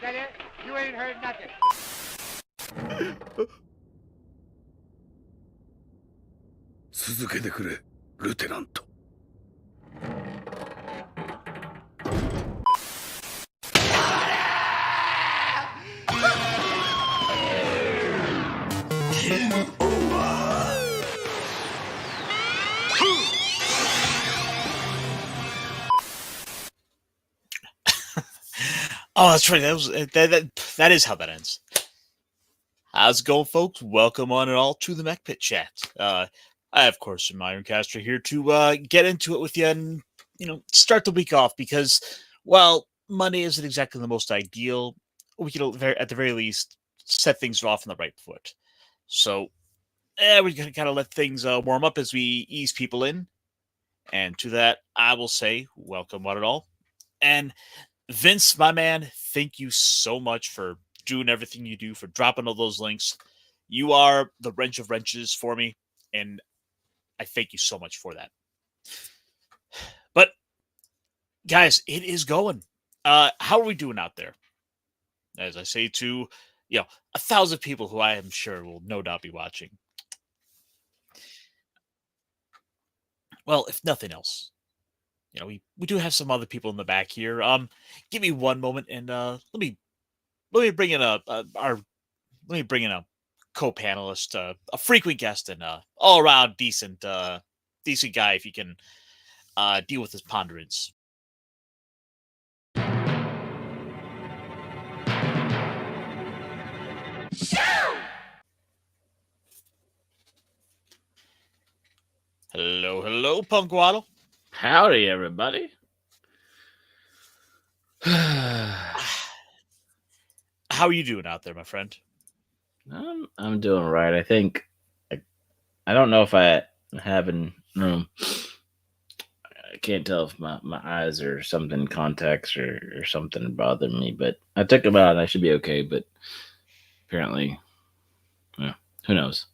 tell you, you ain't heard nothing. Oh, that's right. That is how that ends. How's it going, folks? Welcome on and all to the Mechpit chat. I, of course, am Ironcaster here to get into it with you and start the week off because, while Monday isn't exactly the most ideal, we can at the very least set things off on the right foot. So, we're gonna kind of let things warm up as we ease people in, and to that, I will say, welcome one and all, and Vince, my man, thank you so much for doing everything you do, for dropping all those links. You are the wrench of wrenches for me, and I thank you so much for that. But, guys, it is going. How are we doing out there? As I say to, 1,000 people who I am sure will no doubt be watching. Well, if nothing else, we do have some other people in the back here. Give me one moment and let me bring in let me bring in a co-panelist, a frequent guest, and all around decent guy if you can deal with his ponderance. Hello, Punkwaddle. Howdy, everybody. How are you doing out there, my friend? I'm doing all right. I think I don't know if I have in room. I can't tell if my eyes or something in contacts or something bothering me, but I took them out and I should be okay. But apparently, who knows?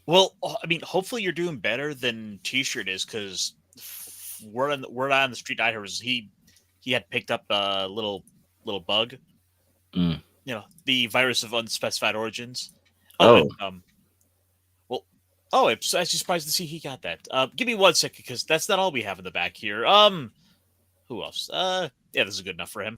Well, I mean, hopefully you're doing better than T-shirt is, because word on the street I heard was he had picked up a little bug. The virus of unspecified origins. I'm actually surprised to see he got that. Give me 1 second, because that's not all we have in the back here. Who else? Yeah, this is good enough for him.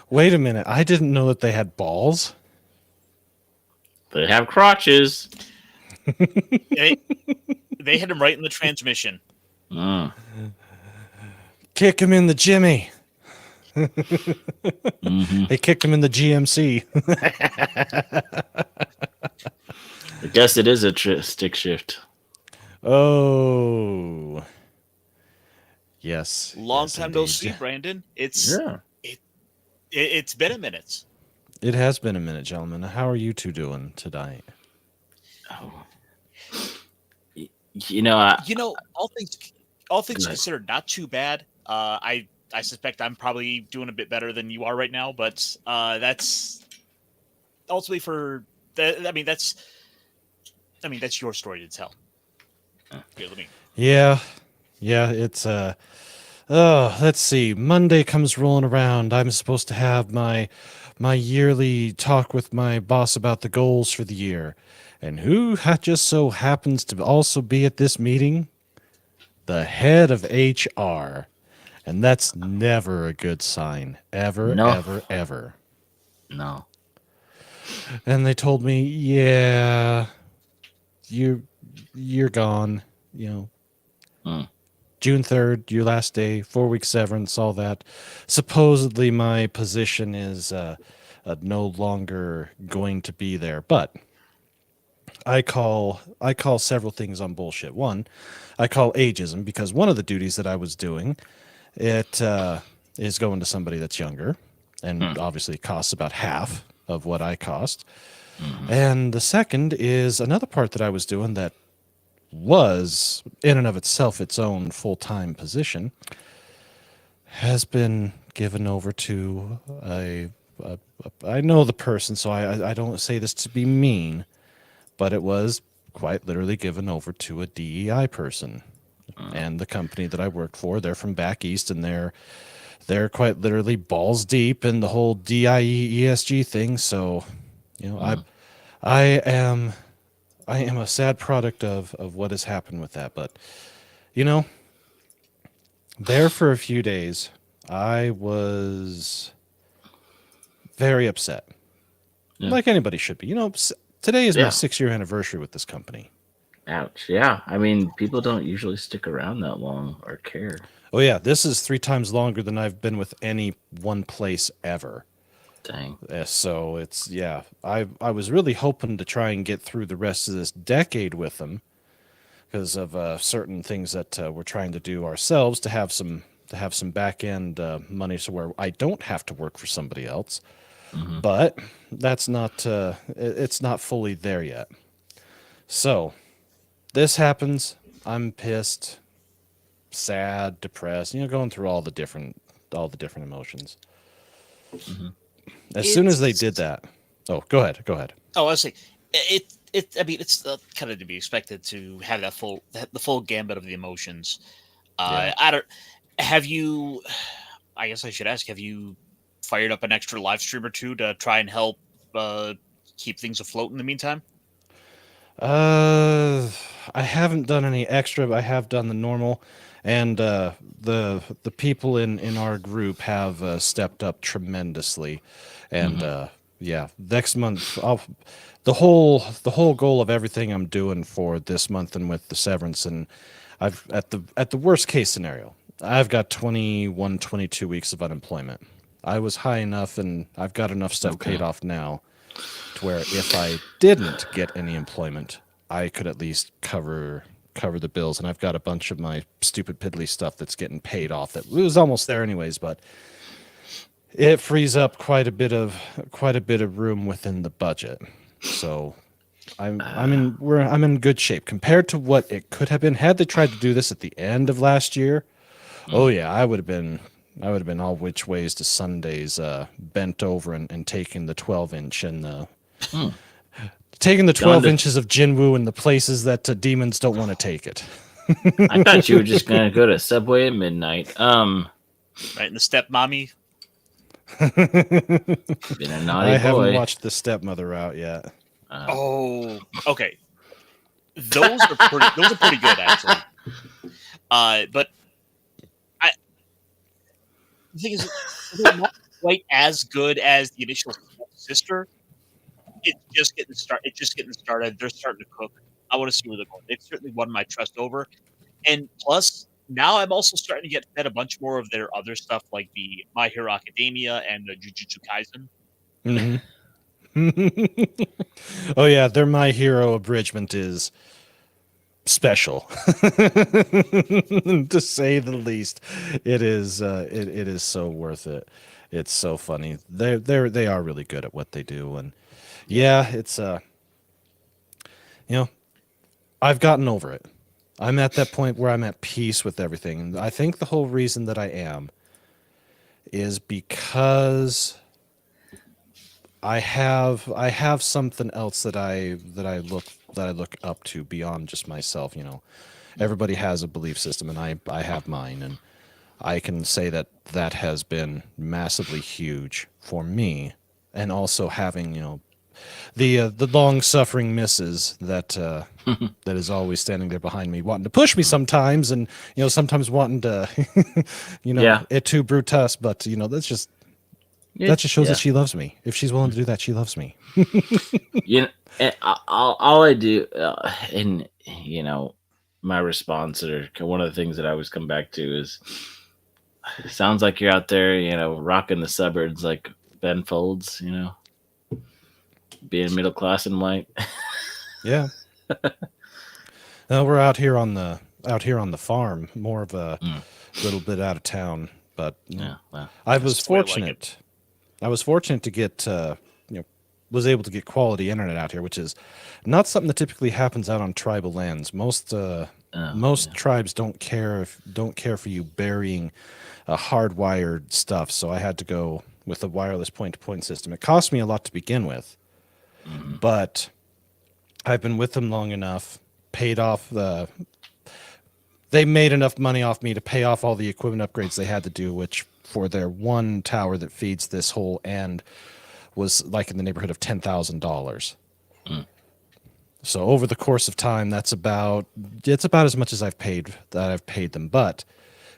Wait a minute. I didn't know that they had balls. They have crotches. They hit him right in the transmission. Kick him in the Jimmy. They kicked him in the GMC. I guess it is a stick shift. Oh. Yes. Long time no see, Brandon. It's been a minute. It has been a minute, gentlemen. How are you two doing tonight? All things considered, not too bad. I suspect I'm probably doing a bit better than you are right now, but that's ultimately for that. I mean, that's your story to tell. Here, Yeah. It's let's see. Monday comes rolling around. I'm supposed to have my yearly talk with my boss about the goals for the year. And who just so happens to also be at this meeting? The head of HR. And that's never a good sign. Ever. No. And they told me, yeah, you're gone, June 3rd, your last day, 4-week severance, all that. Supposedly my position is no longer going to be there, but I call several things on bullshit. One, I call ageism, because one of the duties that I was doing, it is going to somebody that's younger, and obviously costs about half of what I cost. And the second is another part that I was doing that was in and of itself its own full-time position, has been given over to a I know the person, so I don't say this to be mean, but it was quite literally given over to a DEI person. And the company that I worked for, they're from back east, and they're quite literally balls deep in the whole DIE ESG thing. So, I am a sad product of what has happened with that. But, there for a few days, I was very upset, like anybody should be. Today is my 6-year anniversary with this company. Ouch. Yeah. I mean, people don't usually stick around that long or care. Oh, yeah. This is 3 times longer than I've been with any one place ever. Dang. So it's, I was really hoping to try and get through the rest of this decade with them because of certain things that we're trying to do ourselves to have some back end money so where I don't have to work for somebody else. Mm-hmm. But that's not, it's not fully there yet. So this happens. I'm pissed, sad, depressed, going through all the different emotions. Mm-hmm. As soon as they did that. Oh, go ahead. Oh, I was saying I mean, it's kind of to be expected to have the full gambit of the emotions. Have you, I guess I should ask, have you fired up an extra live stream or two to try and help keep things afloat in the meantime? I haven't done any extra, but I have done the normal, and the people in our group have stepped up tremendously, and next month the whole goal of everything I'm doing for this month and with the severance, and I've at the worst case scenario, I've got 21, 22 weeks of unemployment. I was high enough, and I've got enough stuff paid off now to where if I didn't get any employment, I could at least cover the bills. And I've got a bunch of my stupid piddly stuff that's getting paid off that was almost there anyways, but it frees up quite a bit of room within the budget. So I'm in good shape compared to what it could have been had they tried to do this at the end of last year. Oh yeah, I would have been all which ways to Sundays, bent over and taking the 12-inch and taking the 12 inches of Jinwoo in the places that demons don't want to take it. I thought you were just gonna go to Subway at midnight. Right in the stepmommy. Been a naughty boy. I haven't watched the stepmother route yet. Oh, okay. Those are pretty good actually. But the thing is, they're not quite as good as the initial sister. It's just getting started. They're starting to cook. I want to see where they're going. They've certainly won my trust over. And plus, now I'm also starting to get fed a bunch more of their other stuff, like the My Hero Academia and the Jujutsu Kaisen. Mm-hmm. Oh yeah, their My Hero abridgment is special, to say the least. It is so worth it. It's so funny. They are really good at what they do, and it's I've gotten over it. I'm at that point where I'm at peace with everything, and I think the whole reason that I am is because I have something else that I look up to beyond just myself. Everybody has a belief system, and I have mine, and I can say that has been massively huge for me, and also having the long suffering missus that that is always standing there behind me, wanting to push me sometimes, and sometimes wanting to et tu Brutus, but that just shows that she loves me. If she's willing to do that, she loves me. All I do, and my response, or one of the things that I always come back to is, sounds like you're out there, rocking the suburbs like Ben Folds, being middle class and white. Yeah. We're out here on the farm, more of a little bit out of town, but I was fortunate. I was fortunate to get was able to get quality internet out here, which is not something that typically happens out on tribal lands. Most tribes don't care for you burying hardwired stuff. So I had to go with a wireless point-to-point system. It cost me a lot to begin with, but I've been with them long enough, paid off they made enough money off me to pay off all the equipment upgrades they had to do, which for their one tower that feeds this whole end was like in the neighborhood of $10,000. So over the course of time, it's about as much as I've paid them. But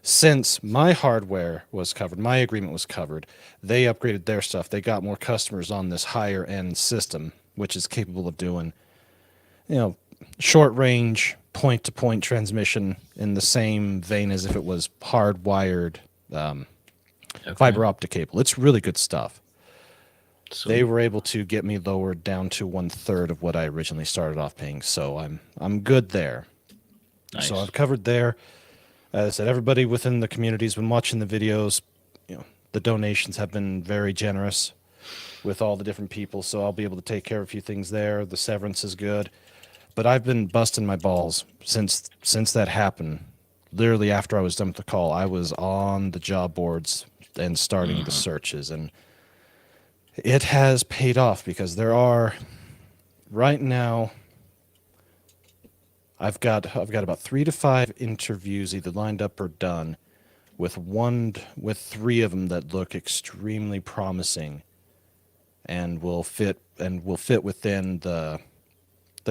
since my hardware was covered, my agreement was covered, they upgraded their stuff. They got more customers on this higher end system, which is capable of doing, short range point to point transmission in the same vein as if it was hardwired fiber optic cable. It's really good stuff. Sweet. They were able to get me lowered down to 1/3 of what I originally started off paying, so I'm good there. Nice. So I've covered there. As I said, everybody within the community has been watching the videos. The donations have been very generous with all the different people, so I'll be able to take care of a few things there. The severance is good. But I've been busting my balls since that happened. Literally after I was done with the call, I was on the job boards and starting the searches, and it has paid off because there are right now. I've got about 3 to 5 interviews either lined up or done, with 3 of them that look extremely promising, and will fit within the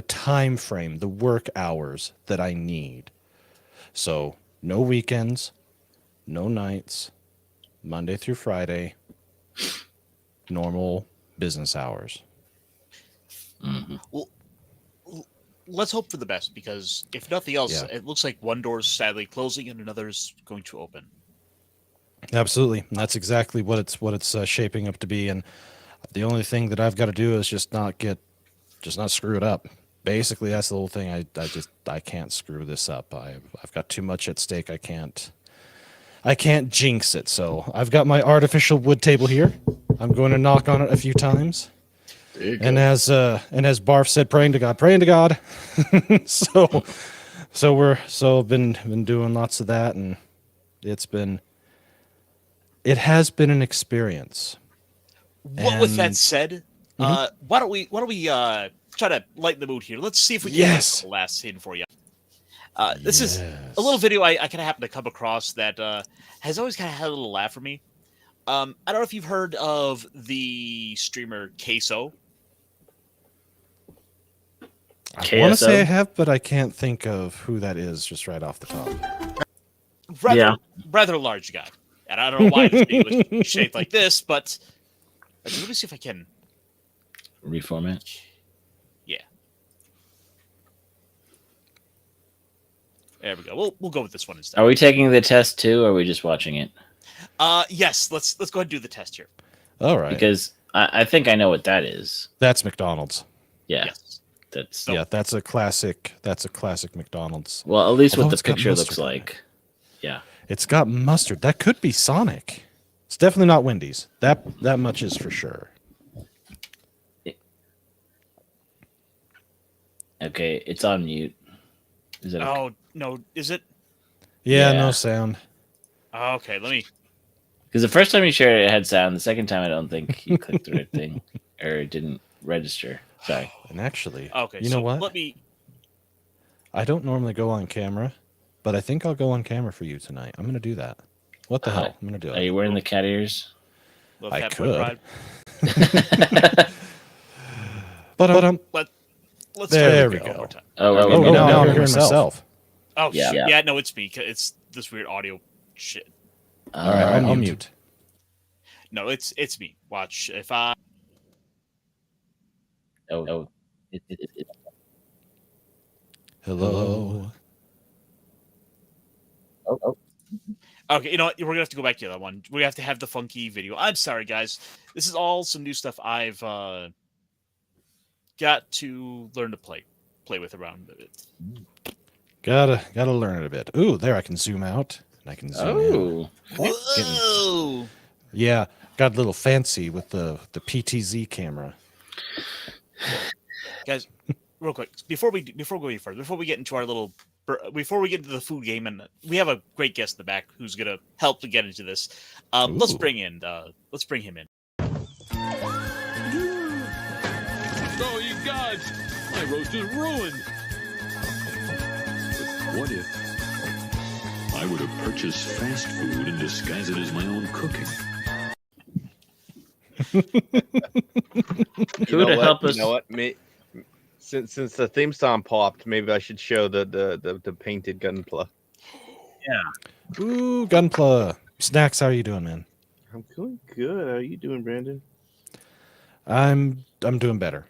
time frame, the work hours that I need. So no weekends, no nights, Monday through Friday, normal business hours. Well, let's hope for the best, because if nothing else, it looks like one door is sadly closing and another's going to open. Absolutely. And that's exactly what it's shaping up to be. And the only thing that I've got to do is just not screw it up. Basically, that's the whole thing. I can't screw this up. I've got too much at stake. I can't jinx it. So I've got my artificial wood table here. I'm going to knock on it a few times. And as Barf said, praying to God. so I've been doing lots of that, and it has been an experience. With that said, why don't we try to lighten the mood here? Let's see if we can get the last scene for you. This is a little video I kind of happened to come across that has always kind of had a little laugh for me. I don't know if you've heard of the streamer Queso. I want to say I have, but I can't think of who that is just right off the top. Rather large guy. And I don't know why this video was shaped like this, but let me see if I can reformat. Yeah. There we go. We'll go with this one instead. Are we taking the test too, or are we just watching it? Yes. Let's go ahead and do the test here. All right. Because I think I know what that is. That's McDonald's. Yeah. Yes. That's a classic McDonald's. Well, at least what the picture looks like. Yeah. It's got mustard. That could be Sonic. It's definitely not Wendy's. That much is for sure. Okay, it's on mute. Is it? Oh no, is it? Yeah, no sound. Oh, okay, let me. Because the first time you shared it, it had sound. The second time, I don't think you clicked the right thing, or it didn't register. Sorry. And actually, okay, you know what? Let me. I don't normally go on camera, but I think I'll go on camera for you tonight. I'm going to do that. What the hell? I'm going to do it. Are you wearing the cat ears? I could. but let's there we go. go. One more time. Now I'm hearing myself. Oh yeah. No, it's me. It's this weird audio shit. All right, I'll mute. No, it's me. Watch if I. Oh. Hello. Oh. Okay, you know what? We're gonna have to go back to the other one. We have to have the funky video. I'm sorry, guys. This is all some new stuff I've got to learn to play with around a bit. Gotta learn it a bit. Ooh, there I can zoom out and I can zoom in. Whoa! Yeah, got a little fancy with the PTZ camera. Guys, real quick, before we go any further, before we get into before we get into the food game, and we have a great guest in the back who's gonna help to get into this. Let's Ooh. bring him in. Oh, you gods! My roast is ruined. What if I were to purchase fast food and disguise it as my own cooking? Who to help us? You know what? Since the theme song popped, maybe I should show the painted gunpla. Ooh, Gunpla. Snacks, how are you doing, man? I'm doing good. How are you doing, Brandon? I'm doing better.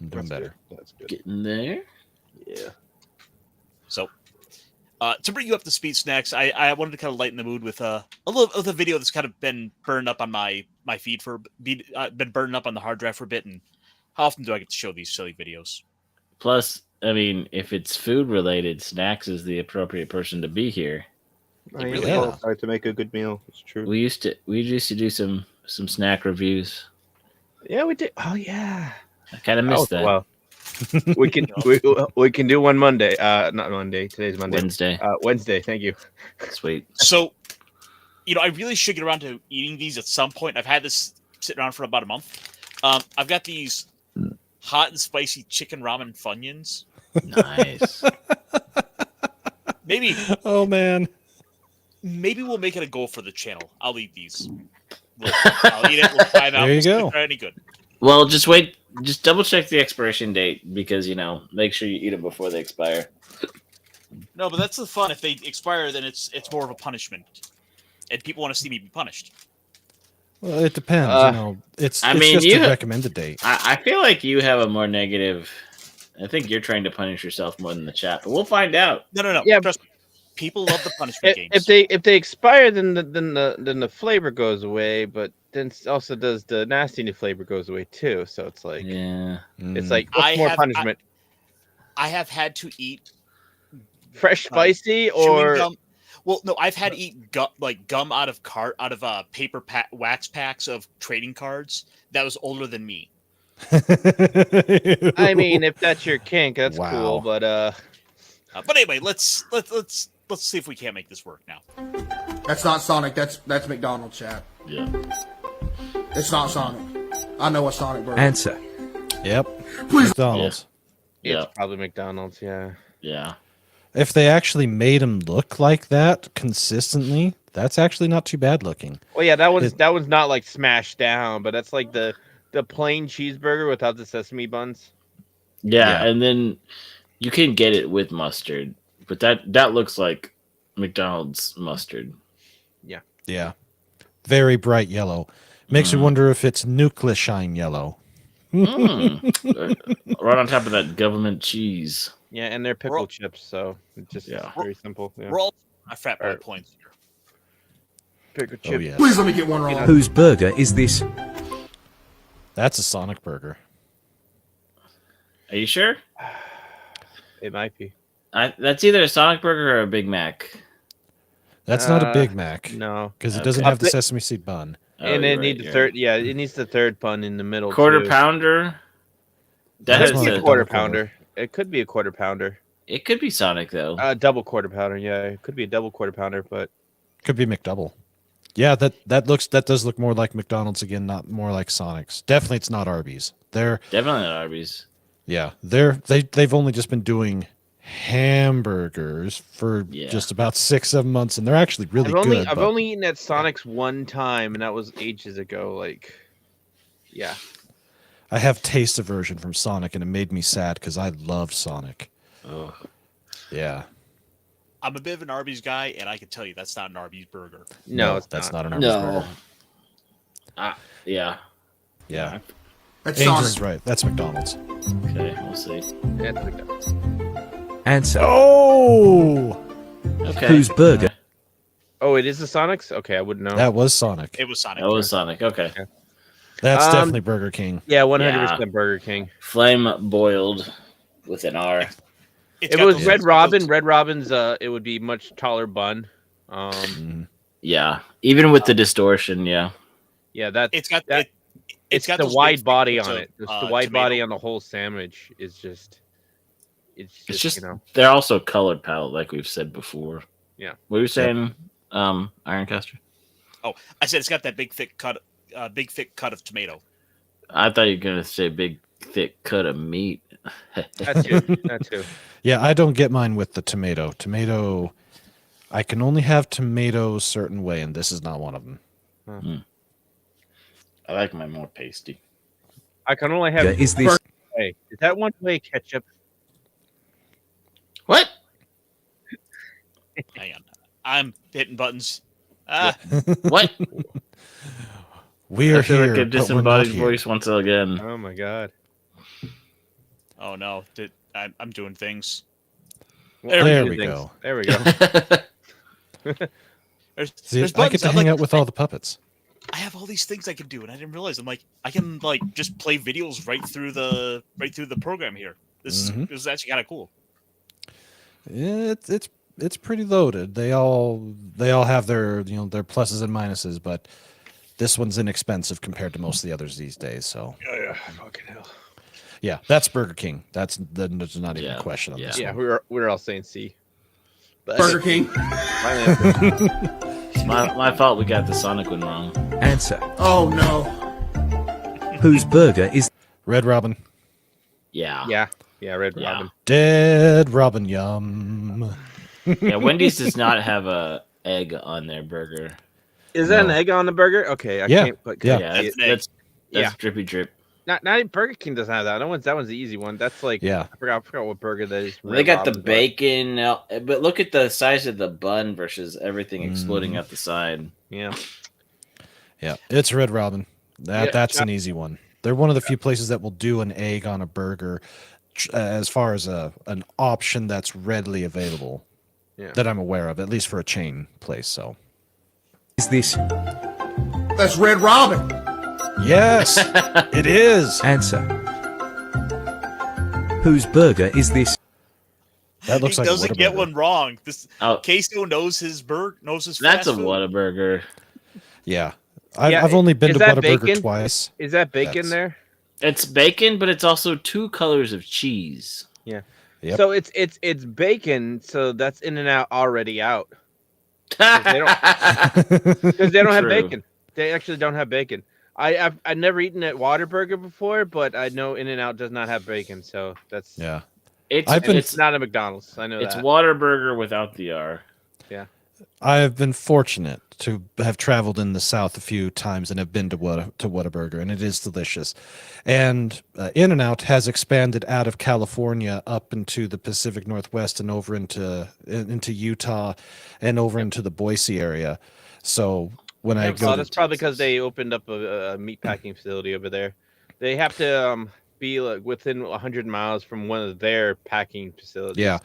I'm doing That's better. good. That's good. Getting there. Yeah. So, to bring you up to speed, Snacks, I wanted to kind of lighten the mood with a little of the video that's kind of been burned up on my feed been burned up on the hard drive for a bit. And how often do I get to show these silly videos? Plus, I mean, if it's food related, Snacks is the appropriate person to be here. I really am is. qualified to make a good meal. It's true. We used to do some snack reviews. Yeah, we did. Oh yeah. I kind of missed that. Well, we can do one Monday. Not Monday. Today's Monday. Wednesday. Wednesday. Thank you. Sweet. So, I really should get around to eating these at some point. I've had this sitting around for about a month. I've got these hot and spicy chicken ramen Funyuns. Nice. Maybe Oh man. we'll make it a goal for the channel. I'll eat these. I'll eat it. We'll try them out. There you We'll see if go. they're any good. Well, just wait. Just double check the expiration date because make sure you eat them before they expire. No, but that's the fun. If they expire, then it's more of a punishment, and people want to see me be punished. Well, it depends. It's I it's mean, just you a ha- recommended date. I feel like you have a more negative. I think you're trying to punish yourself more than the chat, but we'll find out. No. Yeah. Trust me. People love the punishment games. If they expire, then the flavor goes away. But then also does the nasty flavor goes away too. So it's like Yeah. it's Mm. like what's more have- punishment? I have had to eat Fresh spicy chewing or gum. Well, no, I've had to eat gum out of paper wax packs of trading cards that was older than me. I mean, if that's your kink, that's Wow. cool. But Anyway, let's see if we can't make this work now. That's not Sonic. That's McDonald's, chat. Yeah. It's not Sonic. I know what Sonic burger. Answer. Yep. Please. McDonald's. Yeah. it's probably McDonald's. Yeah. Yeah. If they actually made them look like that consistently, that's actually not too bad looking. Well, yeah, that one's not like smashed down, but that's like the plain cheeseburger without the sesame buns. Yeah, Yeah. and then you can get it with mustard, but that looks like McDonald's mustard. Yeah. Very bright yellow. Makes you wonder if it's nuclear shine yellow. Right on top of that government cheese. Yeah, and they're pickle We're all- chips, so it's just Yeah. very simple. Yeah. We're all my frat boy Alright. points here. Pickle Oh, chip. yes. Please let me get one wrong. Whose burger is this? That's a Sonic burger. Are you sure? It might be. That's either a Sonic burger or a Big Mac. That's not a Big Mac No. because it Okay. doesn't have the sesame seed bun. Oh, And you're it right, needs the you're third. right. Yeah, it needs the third bun in the middle. Quarter too. pounder. That That's It has could be not a a a, quarter double quarter. pounder. It could be a quarter pounder. it could be Sonic though. Double quarter pounder. Yeah, it could be a double quarter pounder, but Could be McDouble. Yeah, that does look more like McDonald's again, not more like Sonic's. Definitely, it's not Arby's. Definitely not Arby's. They've only just been doing hamburgers for Yeah. just about 6-7 months, and they're actually really good. I've but only eaten at Sonic's one time, and that was ages ago. Like, yeah. I have taste aversion from Sonic, and it made me sad because I love Sonic. Oh. Yeah, I'm a bit of an Arby's guy, and I can tell you that's not an Arby's burger. No, it's that's not. not an Arby's burger. Yeah. Yeah, That's Angels Sonic. is right. That's McDonald's. Okay, we'll see. Yeah, it's McDonald's. Answer. Oh, Okay. Whose burger? Oh, it is the Sonic's? Okay, I wouldn't know. that was Sonic. It was Sonic. That was Sonic. Okay. That's Um, definitely Burger King. Yeah, 100% Burger King. Flame boiled with an R. It's If it got was those- Red Robin's, it would be much taller bun. Mhm. Yeah. Even with the distortion, yeah. Yeah, that It's got that- it's it's got the those wide big body bits on of, it. Just the wide tomato. body on the whole sandwich is just It's just you know. they're also colored palette, like we've said before. Yeah. What were you saying, Ironcaster? Oh, I said it's got that big thick cut of tomato. I thought you were gonna say big thick cut of meat. That too. That too. Yeah, I don't get mine with the tomato. Tomato, I can only have tomato a certain way, and this is not one of them. I like mine more pasty. I can only have. Is this Hey, is that one way ketchup? What? Hang on, I'm hitting buttons. What? We are I feel here, like a but we're not disembodied here. voice once again. Oh my god. Oh no, I'm doing things. There we go. There we go. See, There's I get buttons. to hang out with all the puppets. I have all these things I can do, and I didn't realize. I'm like, I can like just play videos right through the program here. This is actually kind of cool. It's pretty loaded. They all have their their pluses and minuses, but this one's inexpensive compared to most of the others these days. So Yeah, fucking hell. yeah, that's Burger King. There's not even a question on this. Yeah, one. we're all saying C. But Burger King. It's my fault we got the Sonic one wrong. answer? Oh no. Whose burger is Red Robin, Yeah. Yeah, Red Yeah. Robin. Dead Robin, yum. Yeah, Wendy's does not have a egg on their burger. Is that an No. egg on the burger? Okay, I Yeah, can't put yeah. Yeah, That's an egg. that's Yeah. drippy drip. Not even Burger King doesn't have that. That one's the easy one. That's like Yeah. I forgot what burger that is. They got the Robin's, but- bacon, but look at the size of the bun versus everything exploding out the side. Yeah. Yeah, it's Red Robin. Yeah, That's an easy one. They're one of the few places that will do an egg on a burger, as far as an option that's readily available. Yeah. That I'm aware of, at least for a chain place. So this? That's Red Robin. yes, it is. Answer. Whose burger is this? That looks He like doesn't a get Whataburger. one wrong. This Oh, Queso knows his knows his. that's fast a food. Whataburger. Yeah, Yeah, I've only been is to that Whataburger bacon? twice. Is that bacon That's- there? It's bacon, but it's also two colors of cheese. Yep. So it's bacon. So that's In and Out already out Because because they don't have True. bacon. They actually don't have bacon. I've never eaten at Whataburger before, but I know In and Out does not have bacon. So that's Yeah, It's I've been- it's not a McDonald's. I know it's that. Whataburger without the R. I've been fortunate to have traveled in the South a few times and have been to Whataburger, and it is delicious. And In-N-Out has expanded out of California up into the Pacific Northwest and over into Utah and over into the Boise area. So when I go, That's probably because they opened up a meat packing facility over there. They have to be like within 100 miles from one of their packing facilities. yeah,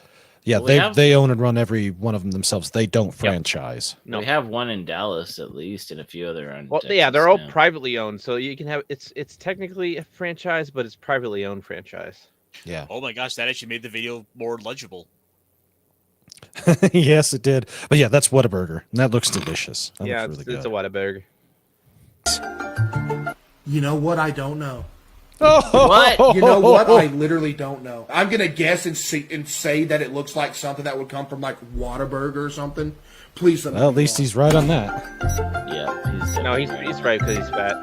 Well, they own and run every one of them themselves. They don't franchise. No. We have one in Dallas at least, and a few other on. Well, yeah, they're all privately owned, so you can have it's technically a franchise, but it's privately owned franchise. Yeah, Oh my gosh, that actually made the video more legible. yes, it did. But yeah, that's Whataburger, and that looks delicious. That Yeah, looks really it's a good. Whataburger. You know what? I don't know. What? You know what? I literally don't know. I'm gonna guess and say that it looks like something that would come from like Whataburger or something. Please. Let me Well, at be least wrong. he's right on that. Yeah, No, he's right because he's fat.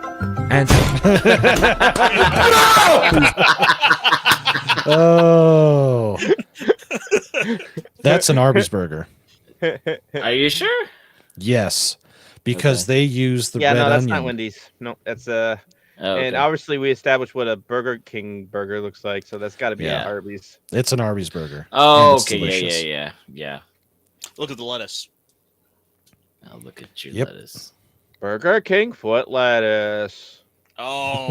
Answer. Oh, that's an Arby's burger. Are you sure? Yes, because they use the Yeah, red no, that's onion. not Wendy's. No, that's Oh, and okay. obviously we established what a Burger King burger looks like, so that's got to be Yeah. an Arby's. It's an Arby's burger. Oh, and it's okay, delicious. yeah. Look at the lettuce. I'll look at your Yep. lettuce. Burger King foot lettuce. Oh,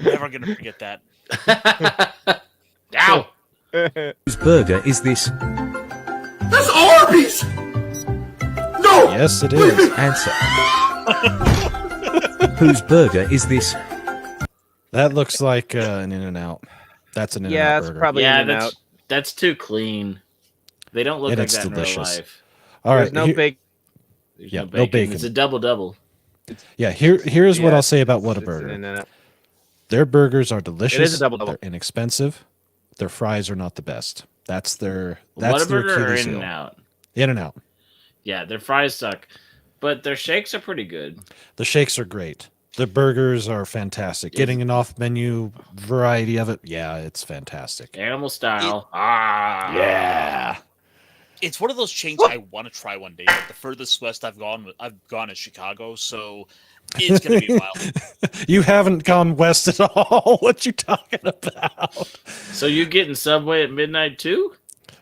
never gonna forget that. Ow! Whose burger is this? That's Arby's. No. Yes, it is. Answer. Whose burger is this? That looks like an In-N-Out. That's an In-N-Out Yeah, it's burger. probably Yeah, In and Out. that's too clean. They don't look And like it's that in delicious. real life. All There's right. no here- bacon. There's Yeah, no no bacon. bacon. It's a double. yeah, here's what Yeah, I'll say about It's an Whataburger. In-N-Out. Their burgers are delicious. double-double. They're inexpensive. Their fries are not the best. That's their their Whataburger or Achilles In heel. and Out? In and Out. Yeah, their fries suck, but their shakes are pretty good. The shakes are great. The burgers are fantastic. Getting an off-menu variety of it, yeah, it's fantastic. Animal style. Yeah. It's one of those chains I want to try one day. But the furthest west I've gone is Chicago, so it's gonna be wild. You haven't gone west at all. What you talking about? So you getting Subway at midnight too?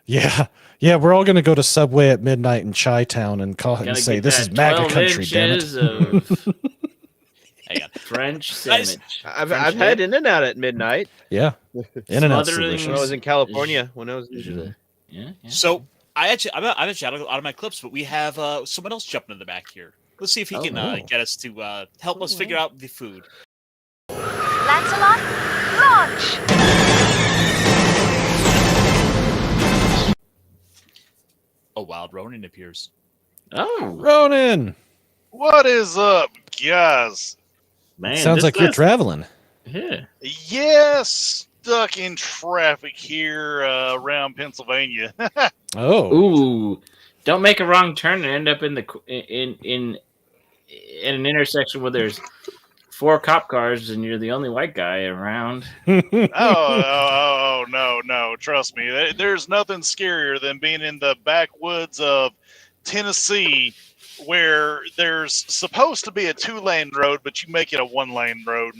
Yeah. Yeah, we're all going to go to Subway at midnight in Chi-Town and call it and Gotta say, get this that is MAGA 12 country, damn it. inches of Hang on. French Guys, sandwich. I've had In-N-Out at midnight Yeah. In and Out's Smothering- when I was delicious. in California. Yeah. So I'm actually out of my clips, but we have someone else jumping in the back here. Let's see if he Oh, can wow. get us to help us figure out the food. Lancelot, launch! A wild Ronin appears. Oh Ronan! What is up, guys? man, Sounds this like you're guy's- traveling. Yeah. Yeah, stuck in traffic here around Pennsylvania. Oh. Ooh, don't make a wrong turn and end up in the in an intersection where there's 4 cop cars and you're the only white guy around. No, trust me. There's nothing scarier than being in the backwoods of Tennessee where there's supposed to be a 2-lane road, but you make it a 1-lane road.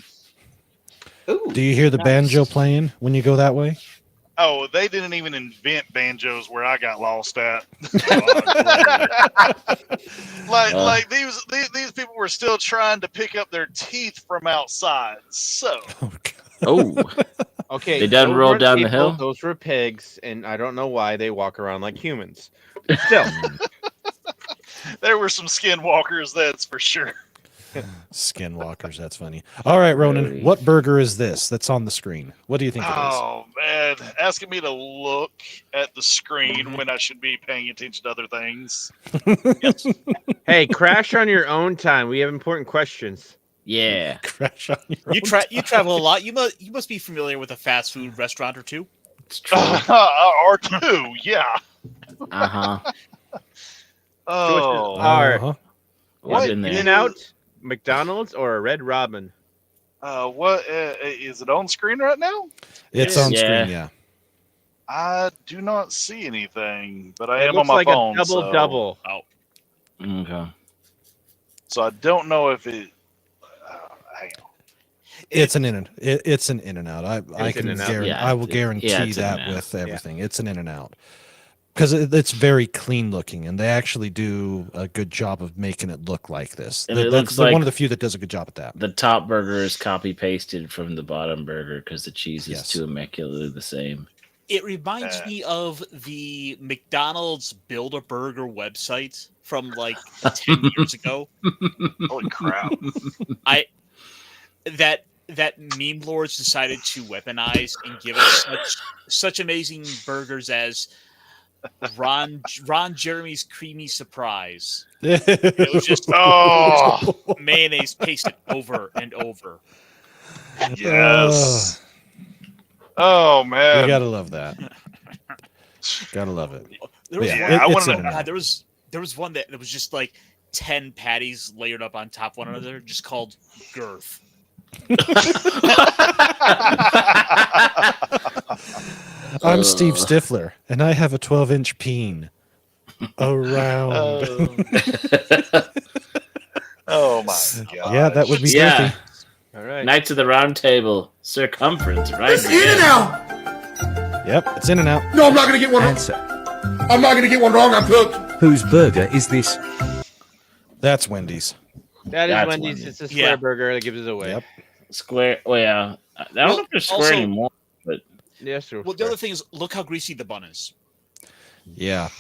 Ooh, Do you hear the nice. banjo playing when you go that way? Oh, they didn't even invent banjos where I got lost at. like these people were still trying to pick up their teeth from outside. So Oh, God. Oh, Okay, They done those rolled weren't down the people, hill? Those were pigs, and I don't know why they walk around like humans. Still, there were some skinwalkers, that's for sure. Skinwalkers, that's funny. All right, Ronan, Really? what burger is this that's on the screen? What do you think it is? Oh man, asking me to look at the screen when I should be paying attention to other things. hey, crash on your own time. We have important questions. yeah. Crash on your You own you travel a lot. You must be familiar with a fast food restaurant or two. It's true. Or 2, yeah. Uh huh. Oh, Are Uh-huh. What In there. In-N-Out, McDonald's, or a Red Robin? what is it on screen right now? It's on Yeah. screen, yeah. I do not see anything, but I It am on looks my like phone. a double-double. Okay. So I don't know if it. Hang on. It's an it's an in and out. I It's can In-N-Out. guarantee. Yeah, I will it's guarantee In-N-Out. that with everything. It's an in and out because it's very clean looking, and they actually do a good job of making it look like this. And it That's looks one like- of the few that does a good job at that. The top burger is copy pasted from the bottom burger because the cheese is Yes. too immaculately the same. It reminds me of the McDonald's Build-A-Burger website from like 10 years ago. Holy crap! That meme lords decided to weaponize and give us such amazing burgers as Ron Jeremy's Creamy Surprise. It was just Oh mayonnaise pasted over and over. yes. Oh You man. gotta love that. Gotta love it. There was Yeah, I it's wanna in know- and out. there was one that was just like 10 patties layered up on top of one another, just called Girth. I'm Steve Stifler, and I have a 12-inch peen around. Oh my god. Yeah, that would be Yeah. filthy. All right. Knights of the Round Table circumference, right? It's in and out. Yep, it's in and out. No, I'm not gonna get one. Answer. I'm not gonna get one wrong. I'm cooked. Whose burger is this? That's Wendy's. That is That's Wendy's. Wendy's. It's a square Yeah. burger that gives it away. Yep. Square. Well, yeah. I don't Well, know if they're square also- anymore. Yes, sir. Well, the other thing is, look how greasy the bun is. Yeah.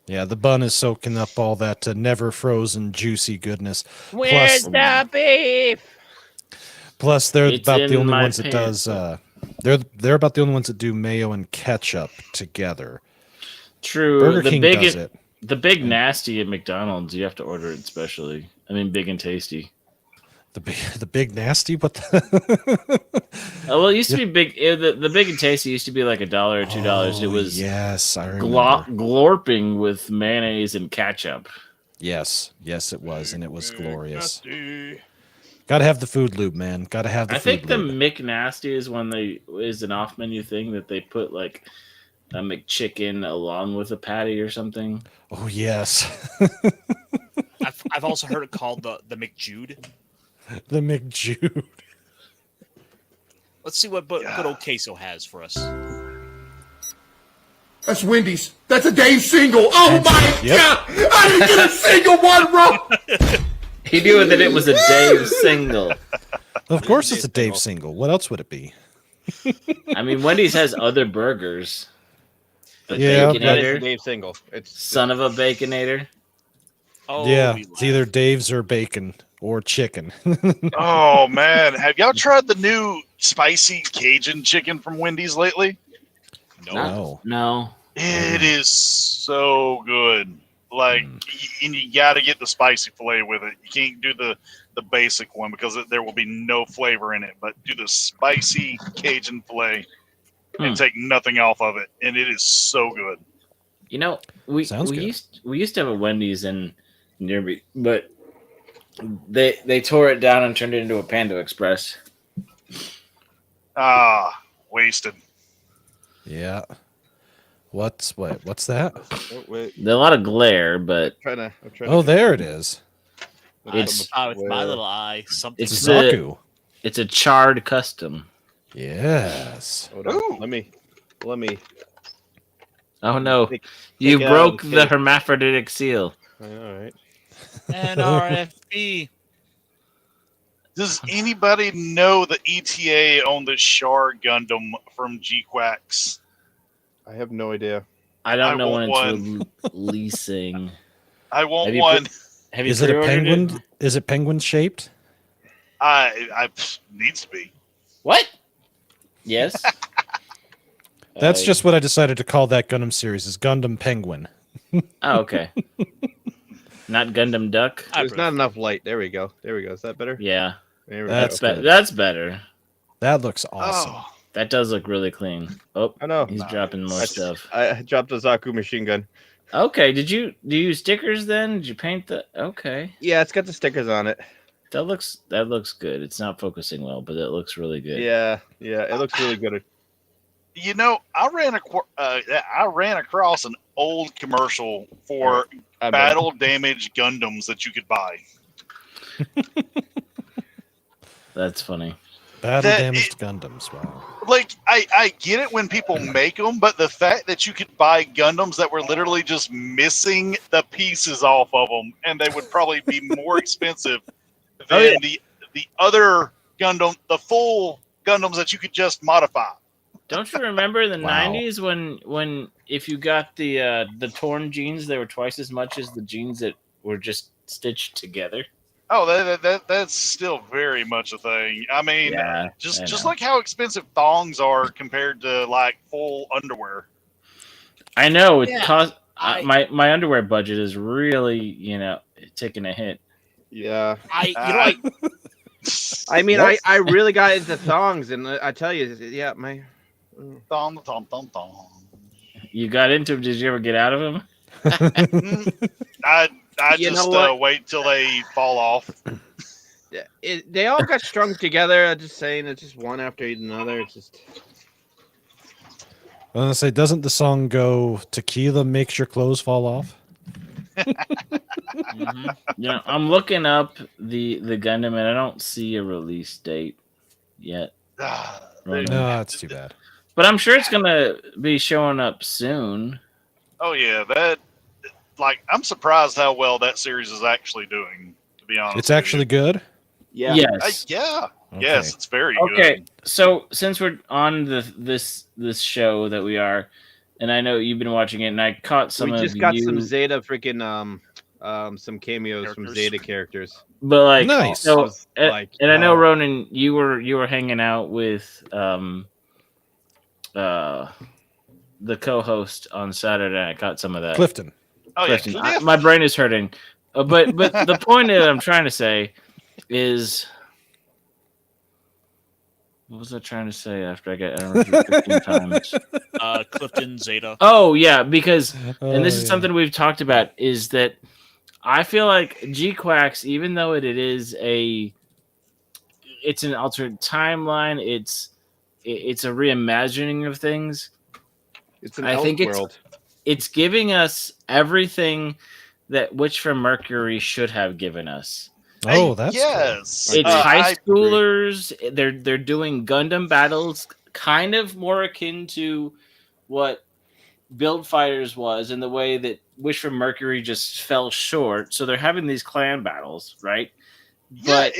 Yeah, the bun is soaking up all that never frozen juicy goodness. Where's the beef? Plus, they're It's about the in only my ones that pants. does. They're about the only ones that do mayo and ketchup together. True. Burger the King big does it. The big nasty at McDonald's, you have to order it specially. I mean, big and tasty. The big nasty. What? The... Well, it used to be big. The big and tasty used to be like $1 or $2. It was yes, I remember. glorping with mayonnaise and ketchup. Yes, it was, and it was glorious. Nasty. Gotta have the food lube, man. Gotta have the I food think the lube. McNasty is an off menu thing that they put like a McChicken along with a patty or something. Oh yes, I've also heard it called the McJude. the McJude. Let's see what good old Queso has for us. That's Wendy's. That's a Dave single. Oh my Yep. God! I didn't get a single one wrong. He knew that it was a Dave single. Of course, it's a Dave single. What else would it be? I mean, Wendy's has other burgers. But Yeah, That is Baconator, the Dave single. It's son of a Baconator. Oh, Yeah, we it's either Dave's or bacon or chicken. Oh man, have y'all tried the new spicy Cajun chicken from Wendy's lately? No. No. It is so good. Like, and you got to get the spicy filet with it. You can't do the basic one because there will be no flavor in it. But do the spicy Cajun filet and take nothing off of it, and it is so good. You know, we Sounds good. used to have a Wendy's in near me, but they tore it down and turned it into a Panda Express. Wasted. Yeah. What's that? oh, wait. There's a lot of glare, but I'm trying Oh, there it is. It's with my little eye. Something. It's Zaku. it's a charred custom. Yes. Hold on. Ooh. Let me. Oh no, Take you it out broke of the the cake. hermaphroditic seal. All right. NRFB. Does anybody know the ETA on the Char Gundam from G-Quacks? I have no idea. I don't I know when want it's releasing. I want Have you one. Have you Is it a pre-ordered penguin? it? Is it penguin shaped? I needs to be. What? Yes. That's just what I decided to call that Gundam series. Is Gundam Penguin. Oh, okay. Not Gundam Duck. There's not enough light. There we go. Is that better? Yeah, There we That's go. good. that's better. That looks awesome. Oh, That does look really clean. Oh, I know. he's dropping more stuff. I dropped a Zaku machine gun. Okay, do you use stickers then? Did you paint the? Okay, Yeah, it's got the stickers on it. that looks good. It's not focusing well, but it looks really good. Yeah, it looks really good. you know, I ran across an old commercial for I bet. battle damaged Gundams that you could buy. That's funny. Battle That damaged Gundams. Wow. Like, I get it when people make them, but the fact that you could buy Gundams that were literally just missing the pieces off of them, and they would probably be more expensive than the other Gundam, the full Gundams that you could just modify. Don't you remember the Wow. '90s when if you got the torn jeans, they were twice as much as the jeans that were just stitched together? Oh, that's still very much a thing. I mean, Yeah, I just know. like how expensive thongs are compared to like full underwear. I know it Yeah, cost. I- My underwear budget is really taking a hit. Yeah. I I mean, What? I really got into thongs, and I tell you, yeah, my thong. You got into them. Did you ever get out of them? I You just know what? wait till they fall off. they all got strung together. I'm just saying, it's just one after another. It's just I was gonna say, doesn't the song go "Tequila makes your clothes fall off"? Yeah, I'm looking up the Gundam, and I don't see a release date yet. They- No, that's too bad. But I'm sure it's gonna be showing up soon. Oh yeah, I'm surprised how well that series is actually doing. To be honest, It's actually good. yeah. Yes. yeah. Okay. Yes, it's very Okay. good. So since we're on this show that we are, and I know you've been watching it, and I caught some we of just got you, some Zeta freaking some cameos from Characters. Zeta characters. but like Nice. So, and, Like, and I know wow. Ronan, you were hanging out with the co-host on Saturday. I caught some of that. Clifton. Oh yeah, Clifton. Cliff. My brain is hurting. But the point that I'm trying to say is What was I trying to say after I got interrupted 15 times? Clifton, Zeta. Oh yeah, because and this is yeah. something we've talked about is that I feel like G-Quacks, even though it's an alternate timeline, it's a reimagining of things. It's an I think Elseworld. it's giving us everything that Witch from Mercury should have given us. Oh, that's cool. yes. It's high I- schoolers. They're doing Gundam battles, kind of more akin to what Build Fighters was, in the way that Wish from Mercury just fell short. So they're having these clan battles, right? But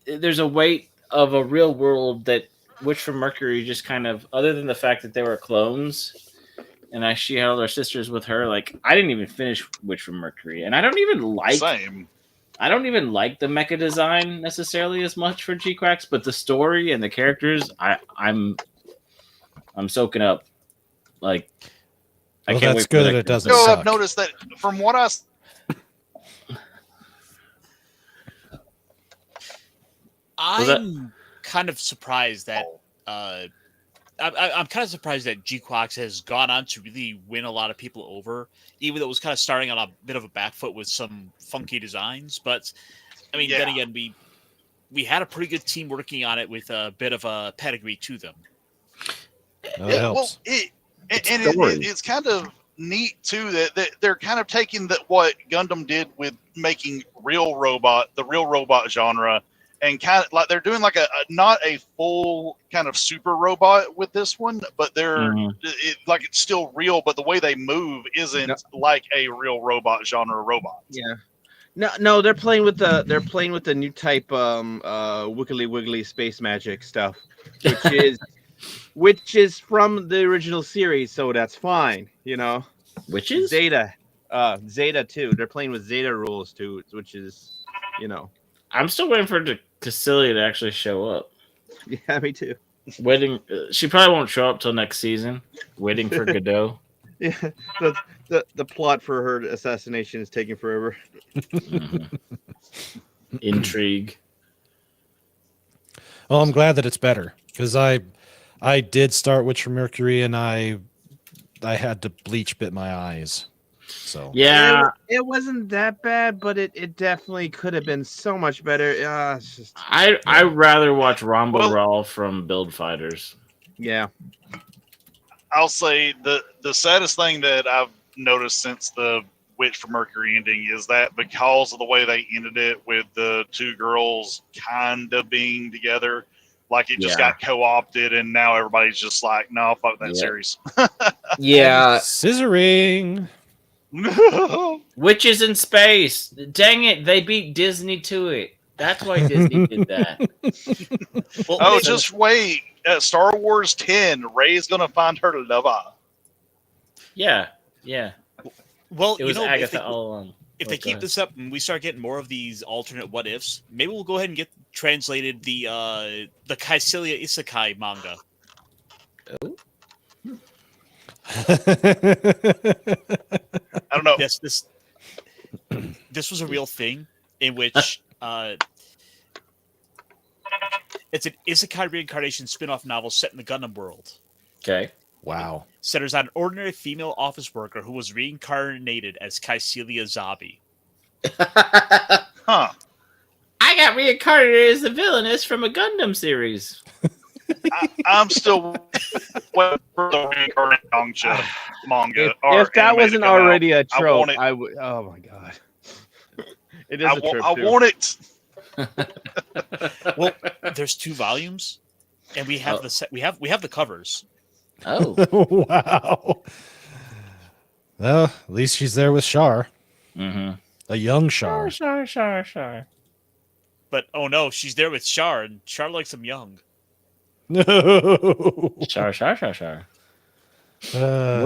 there's a weight of a real world that Wish from Mercury just kind of, other than the fact that they were clones, and she had all their sisters with her. Like, I didn't even finish Witch from Mercury, and I don't even like. Same. I don't even like the mecha design necessarily as much for G-Quacks, but the story and the characters, I'm soaking up. Like, I Well, can't that's wait for good that it doesn't So suck. I've noticed that from what I'm kind of surprised that I'm kind of surprised that G-Quacks has gone on to really win a lot of people over, even though it was kind of starting on a bit of a back foot with some funky designs. But I mean, then again, we had a pretty good team working on it with a bit of a pedigree to them. That helps. It's kind of neat too that they're kind of taking what Gundam did with making the real robot genre, and kind of like they're doing like a not a full kind of super robot with this one, but they're like it's still real, but the way they move isn't like a real robot genre robot. Yeah. No, they're playing with the new type wiggly wiggly space magic stuff, which is from the original series, so that's fine, you know. Which is Zeta too. They're playing with Zeta rules too, which is, you know. I'm still waiting for Cassilia to actually show up. Yeah, me too. Waiting. She probably won't show up till next season. Waiting for Godot. Yeah, the plot for her assassination is taking forever. Intrigue. Well, I'm glad that it's better because I did start Witch from Mercury and I had to bleach bit my eyes. So yeah, it wasn't that bad, but it definitely could have been so much better. It's just I'd rather watch Rombo Raw from Build Fighters. Yeah. I'll say the saddest thing that I've noticed since the Witch from Mercury ending is that because of the way they ended it with the two girls kind of being together, like it just got co-opted, and now everybody's just like, no, fuck that series. Yeah. Scissoring. Witches in space. Dang it, they beat Disney to it. That's why Disney did that. Just wait. At Star Wars 10, Rey's gonna find her lover. Yeah. Well, It was Agatha all along. If they keep this up and we start getting more of these alternate what ifs, maybe we'll go ahead and get translated the Caecilia Isekai manga. Oh. I don't know. This was a real thing in which it's an isekai reincarnation spin-off novel set in the Gundam world. Okay. Wow. Centers on an ordinary female office worker who was reincarnated as Caecilia Zabi. Huh. I got reincarnated as the villainess from a Gundam series. I'm still waiting for the reincarnation manga. If that wasn't already a trope, I would. Oh my god! It is a trope. I want it. Well, there's 2 volumes, and we have we have the covers. Oh wow! Well, at least she's there with Char. Mm-hmm. A young Char. Char. But oh no, she's there with Char, and Char likes him young. No. Char. What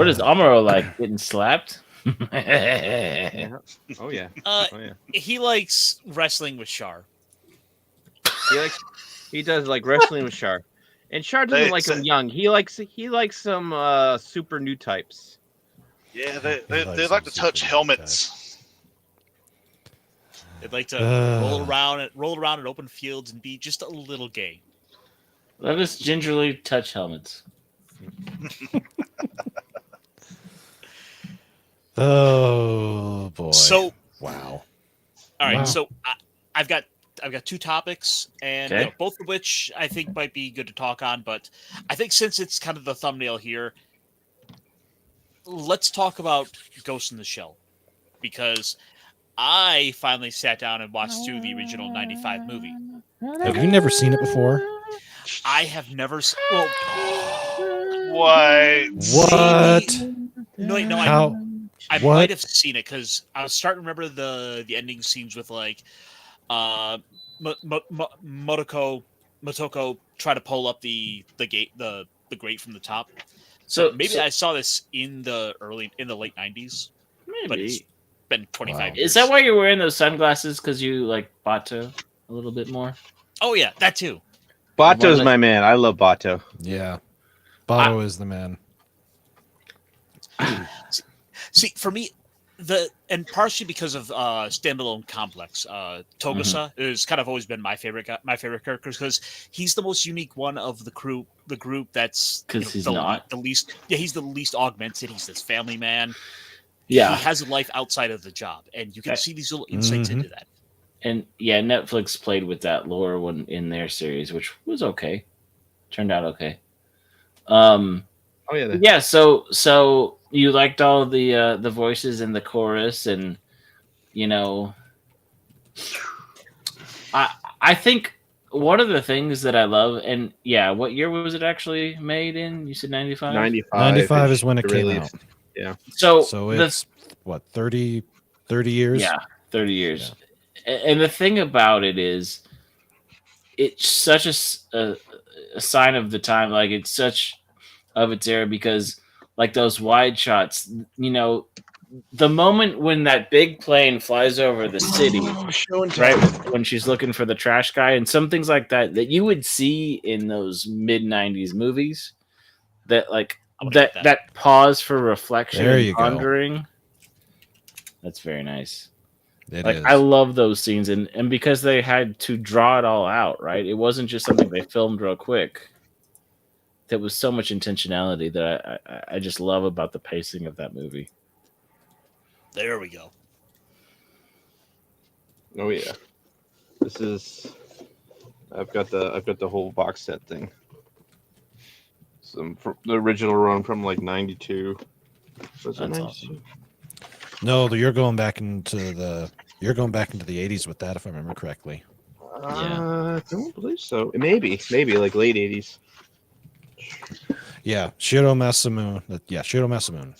is Amuro like? Getting slapped? Oh yeah. He likes wrestling with Char. He does like wrestling with Char, and Char doesn't like him young. He likes some super new types. Yeah, they like to touch helmets. They'd like to roll around in open fields and be just a little gay. Let us gingerly touch helmets. Oh boy. So, wow. all right. Wow. So I've got two topics, and Okay. both of which I think might be good to talk on. But I think since it's kind of the thumbnail here, let's talk about Ghost in the Shell, because I finally sat down and watched through the original '95 movie. Have you never seen it before? I have never. Well, What? What? no, wait, no. How? I What? might have seen it because I was starting to remember the ending scenes with like Motoko try to pull up the gate the grate from the top. So maybe I saw this in the late '90s, but it's maybe. been 25 Wow. years. Is that why you're wearing those sunglasses? Because you like Bato a little bit more? Oh yeah, that too. Bato's my man. I love Bato. Yeah. Bato is the man. See, for me, and partially because of standalone complex, Togusa has kind of always been my favorite character because he's the most unique one of the group that's Because he's not the least. Yeah, he's the least augmented. He's this family man. Yeah, he has a life outside of the job, and you can see these little insights into that. And yeah, Netflix played with that lore one in their series, which was okay. Turned out okay. Oh yeah. Yeah. So you liked all the voices in the chorus, and you know, I think one of the things that I love, and yeah, what year was it actually made in? You said 95? 95 is when it came out. Yeah. So it's what 30 years? Yeah, 30 years. Yeah. And the thing about it is, it's such a sign of the time. Like it's such of its era because, like those wide shots, you know, the moment when that big plane flies over the city, right when she's looking for the trash guy, and some things like that you would see in those mid '90s movies, that like that pause for reflection and pondering. That's very nice. It like is. I love those scenes, and because they had to draw it all out, right? It wasn't just something they filmed real quick. There was so much intentionality that I just love about the pacing of that movie. There we go. Oh yeah. This is. I've got the whole box set thing. The original run from like '92. Was it 92? Awesome. No, you're going back into the 80s with that, if I remember correctly. I don't believe so. Maybe like late '80s. Yeah, Shiro Masamune. Shiro Masamune.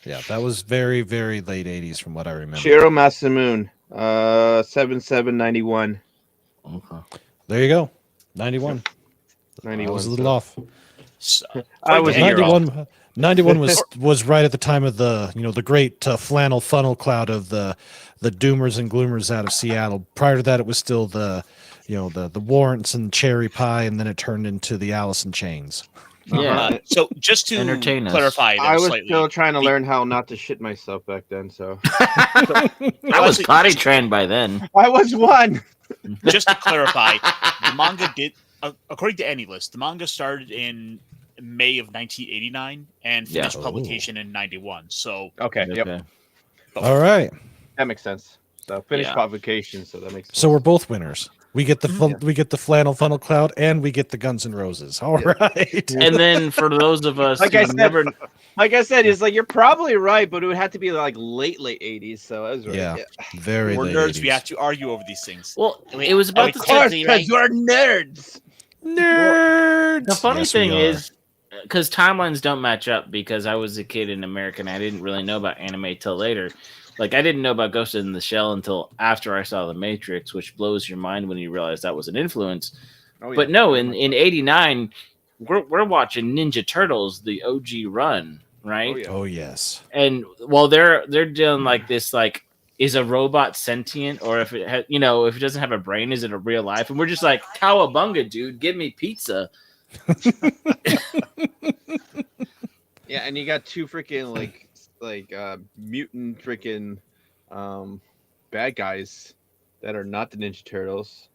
Yeah, that was very, very late '80s from what I remember. Shiro Masamune, 7/7/91. Okay. There you go, 91. 91. I was a little off. So, I was 91. 91 was right at the time of the great flannel funnel cloud of the doomers and gloomers out of Seattle. Prior to that, it was still the Warrants and Cherry Pie, and then it turned into the Alice in Chains. Yeah. So just to Entertain us. clarify, I was slightly, still trying to learn how not to shit myself back then. So I was potty trained by then. I was one. Just to clarify, the manga did, according to AnyList, the manga started in May of 1989 and finished publication in '91. So okay, yep, all right, that makes sense. So finished publication, so that makes sense. So we're both winners. We get the we get the flannel funnel cloud, and we get the Guns N' Roses. All right. And then for those of us, like I said, it's like you're probably right, but it would have to be like late '80s. So I was right. Yeah, very. We're late nerds. 80s. We have to argue over these things. Well, it was about the course, because we're nerds. Nerds. The funny Yes, thing we are. is, because timelines don't match up, because I was a kid in America and I didn't really know about anime till later. Like, I didn't know about Ghost in the Shell until after I saw The Matrix, which blows your mind when you realize that was an influence. Oh, yeah. But no, in '89, we're watching Ninja Turtles, the OG run, right? Oh, yeah. Oh yes. And while they're doing like this, like, is a robot sentient, or if it has, if it doesn't have a brain, is it a real life? And we're just like, cowabunga, dude, give me pizza. Yeah, and you got two freaking like mutant freaking bad guys that are not the Ninja Turtles.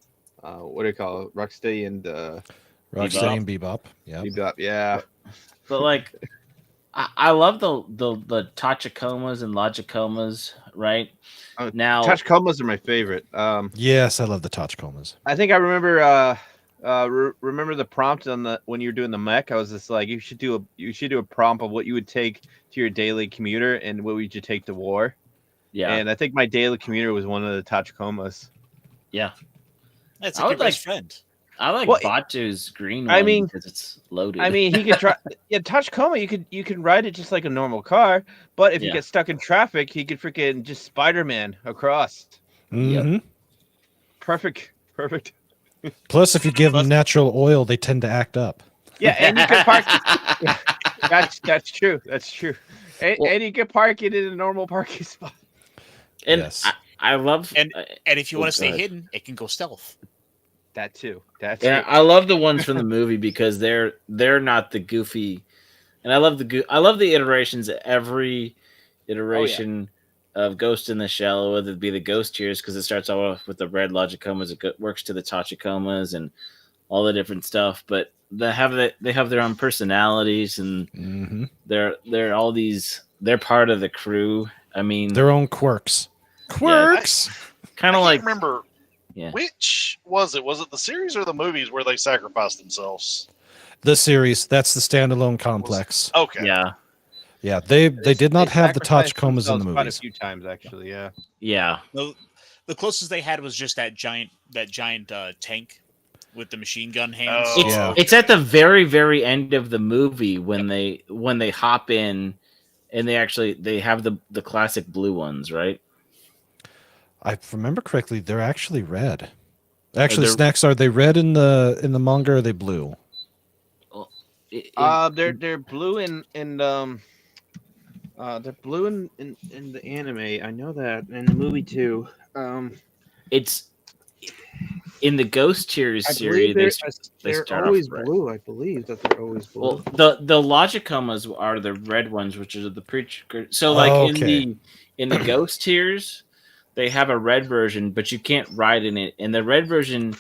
what do you call it? Rocksteady and Rocksteady and Bebop. Yeah. Bebop. Yeah. But like, I love the Tachicomas and Logicomas, right? Now, Tachikomas are my favorite. Yes, I love the Tachikomas. I think I remember remember the prompt on the when you were doing the mech. I was just like, you should do a prompt of what you would take to your daily commuter and what would you take to war. yeah, And I think my daily commuter was one of the Tachikomas. yeah. That's I like would your best friend. I like Well, Batu's green one I mean- because it's loaded. I mean, he could try. Yeah, Tachikoma, you could ride it just like a normal car, but if you Yeah. get stuck in traffic, he could freaking just Spider-Man across. Mhm. Perfect. Plus, if you give them natural oil, they tend to act up. Yeah, and you can park. That's true. And, Well- and you can park it in a normal parking spot. and Yes. I love And if you want Oh, to stay go ahead. hidden, it can go stealth. That too. Yeah, I love the ones from the movie because they're not the goofy, and I love the iterations. Every iteration of Ghost in the Shell, whether it be the Ghost Tears, because it starts off with the red Logicomas, it works to the Tachikomas and all the different stuff. But they have their own personalities, and Mm-hmm. they're all these. They're part of the crew. I mean, Their own quirks. Quirks. kind I of can't like remember yeah. which was it. Was it the series or the movies where they sacrificed themselves? The series. That's the standalone complex. Okay. Yeah, Yeah, they did not have the sacrificed Tachikomas in the themselves quite a movies. few times, actually. Yeah. yeah. The closest they had was just that giant tank with the machine gun hands. Oh, Yeah. It's at the very, very end of the movie when they hop in, and they have the classic blue ones, right? I remember correctly, they're actually red. Actually, they're- Snacks, are they red in the manga or are they blue? They're blue in they're blue in the anime. I know that in the movie too. It's in the Ghost Tears I series. believe They they're start always off red. blue. I believe that they're always blue. Well, the Logicomas are the red ones, which are the preacher. So, like Okay. in the Ghost Tears, they have a red version, but you can't ride in it. And the red version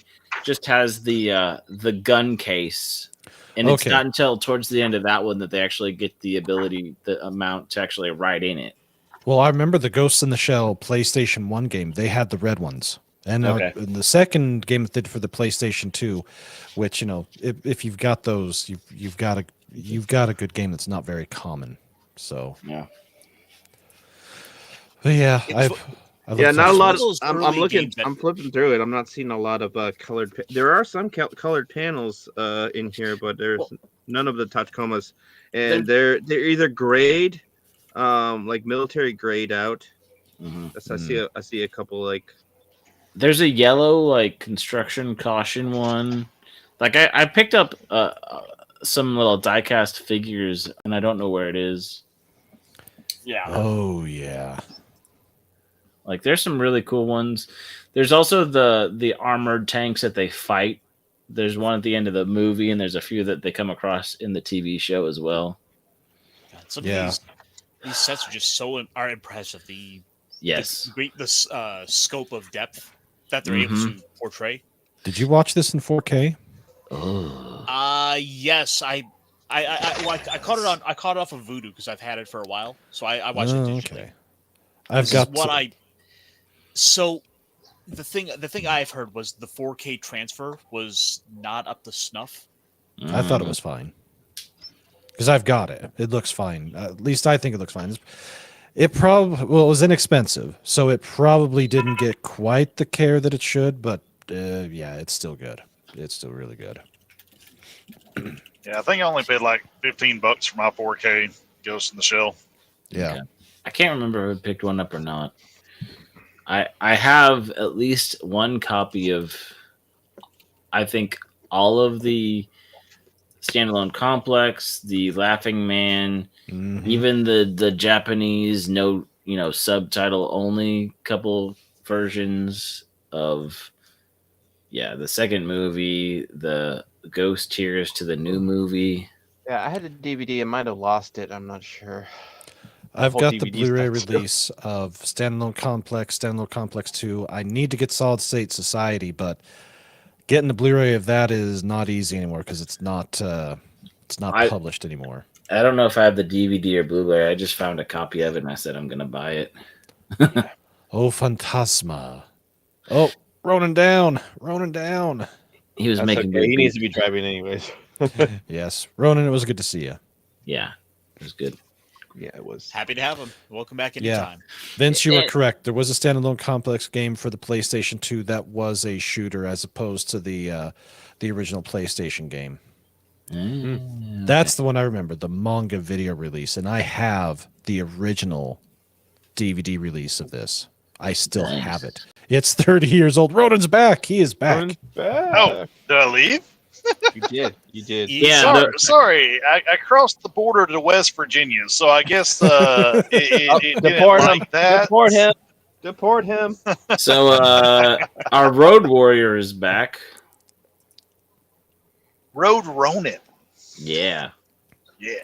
just has the gun case, and it's Okay. not until towards the end of that one that they actually get the amount to actually ride in it. Well, I remember the Ghost in the Shell PlayStation 1 game. They had the red ones. And Okay. in the second game that they did for the PlayStation 2, which, if you've got those, you've got a good game that's not very common. So, Yeah. but yeah, It's- I look Yeah, for not a some- lot. Of, those I'm early looking. games that- I'm flipping through it. I'm not seeing a lot of colored. There are some colored panels in here, but there's none of the Tachikomas, and they're either grayed, like military grayed out. Mhm. I see a couple like. There's a yellow like construction caution one. Like I picked up some little diecast figures, and I don't know where it is. Yeah. Oh, yeah. Like there's some really cool ones. There's also the armored tanks that they fight. There's one at the end of the movie, and there's a few that they come across in the TV show as well. God, some Yeah. of these sets are just are impressive. The Yes. scope of depth that they're able to portray. Did you watch this in 4K? Yes, I caught it on. I caught it off of Voodoo because I've had it for a while, so I watched it digitally. Okay. I've This got is what So the thing I've heard was the 4K transfer was not up to snuff. I thought it was fine. Because I've got it. It looks fine. At least I think it looks fine. It was inexpensive, so it probably didn't get quite the care that it should, but yeah, it's still good. It's still really good. Yeah, I think I only paid like $15 for my 4K Ghost in the Shell. Yeah. Okay. I can't remember if I picked one up or not. I have at least one copy of, I think, all of the standalone complex, the Laughing Man, Mhm. even the Japanese subtitle only couple versions of the second movie, the Ghost Tears to the new movie. Yeah, I had a DVD. I might have lost it. I'm not sure. I've Full got the DVD Blu-ray stuff, too. release of Standalone Complex 2. I need to get Solid State Society, but getting the Blu-ray of that is not easy anymore because it's not I- published anymore. I don't know if I have the DVD or Blu-ray. I just found a copy of it and I said I'm gonna buy it. Oh, Phantasma. Oh, Ronan down. He was That's making okay. good He needs to beats. be driving anyways. Yes, Ronan, it was good to see you. Yeah, it was good. Yeah, it was. Happy to have him. Welcome back Yeah. anytime. Vince, you were Yeah. correct. There was a standalone complex game for the PlayStation 2 that was a shooter as opposed to the original PlayStation game. That's the one I remember, the manga video release, and I have the original DVD release of this. I still Nice. have it. It's 30 years old. Ronan's back. He is back. Running back. Oh, did I leave? You did. You did. Yeah, Sorry. I crossed the border to West Virginia, so I guess it didn't Deport him. like that. Deport him. Deport him. So our Road Warrior is back. Road Ronin. Yeah. Yeah.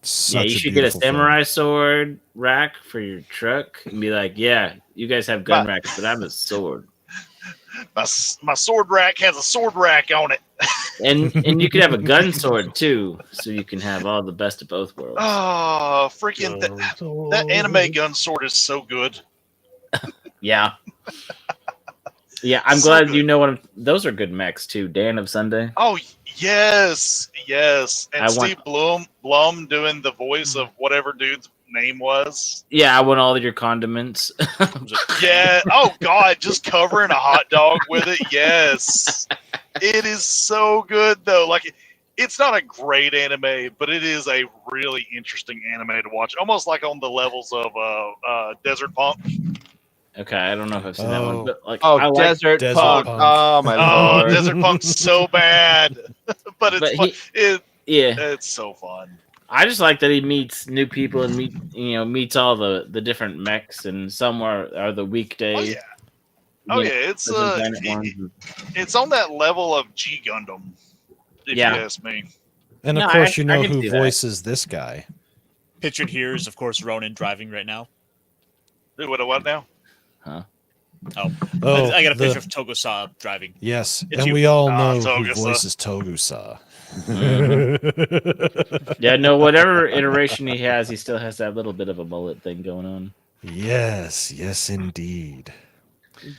Such You a should get a beautiful film. samurai sword rack for your truck and be like, yeah, you guys have gun racks, but I'm a sword. My sword rack has a sword rack on it. And you could have a gun sword too, so you can have all the best of both worlds. Oh, freaking that anime gun sword is so good. Yeah. Yeah, I'm So glad good. you know what those are good mechs too. Dan of Sunday. Oh yes. And I want- Steve Blum doing the voice of whatever dude's name was. Yeah, I want all of your condiments. Yeah. Oh God, just covering a hot dog with it. Yes. It is so good though. Like it's not a great anime, but it is a really interesting anime to watch. Almost like on the levels of Desert Punk. Okay, I don't know if I've seen that one, but like Oh, I like, Desert, Desert Punk. Punk. Oh my Oh, lord. Desert Punk's so bad, but it's But fun. yeah. It's so fun. I just like that he meets new people and meets all the different mechs, and some are the weekday. Oh yeah. It's those organic ones. it's on that level of G Gundam. If Yeah. you ask me. And of No, course, I you know can who see that. voices this guy. Pictured here is, of course, Ronan driving right now. What now? Oh, Oh, I got a the- picture of Togosa driving. Yes, It's and you. we all Ah, know who Togusa. voices Togusa. Yeah, no, whatever iteration he has, he still has that little bit of a mullet thing going on. Yes, indeed.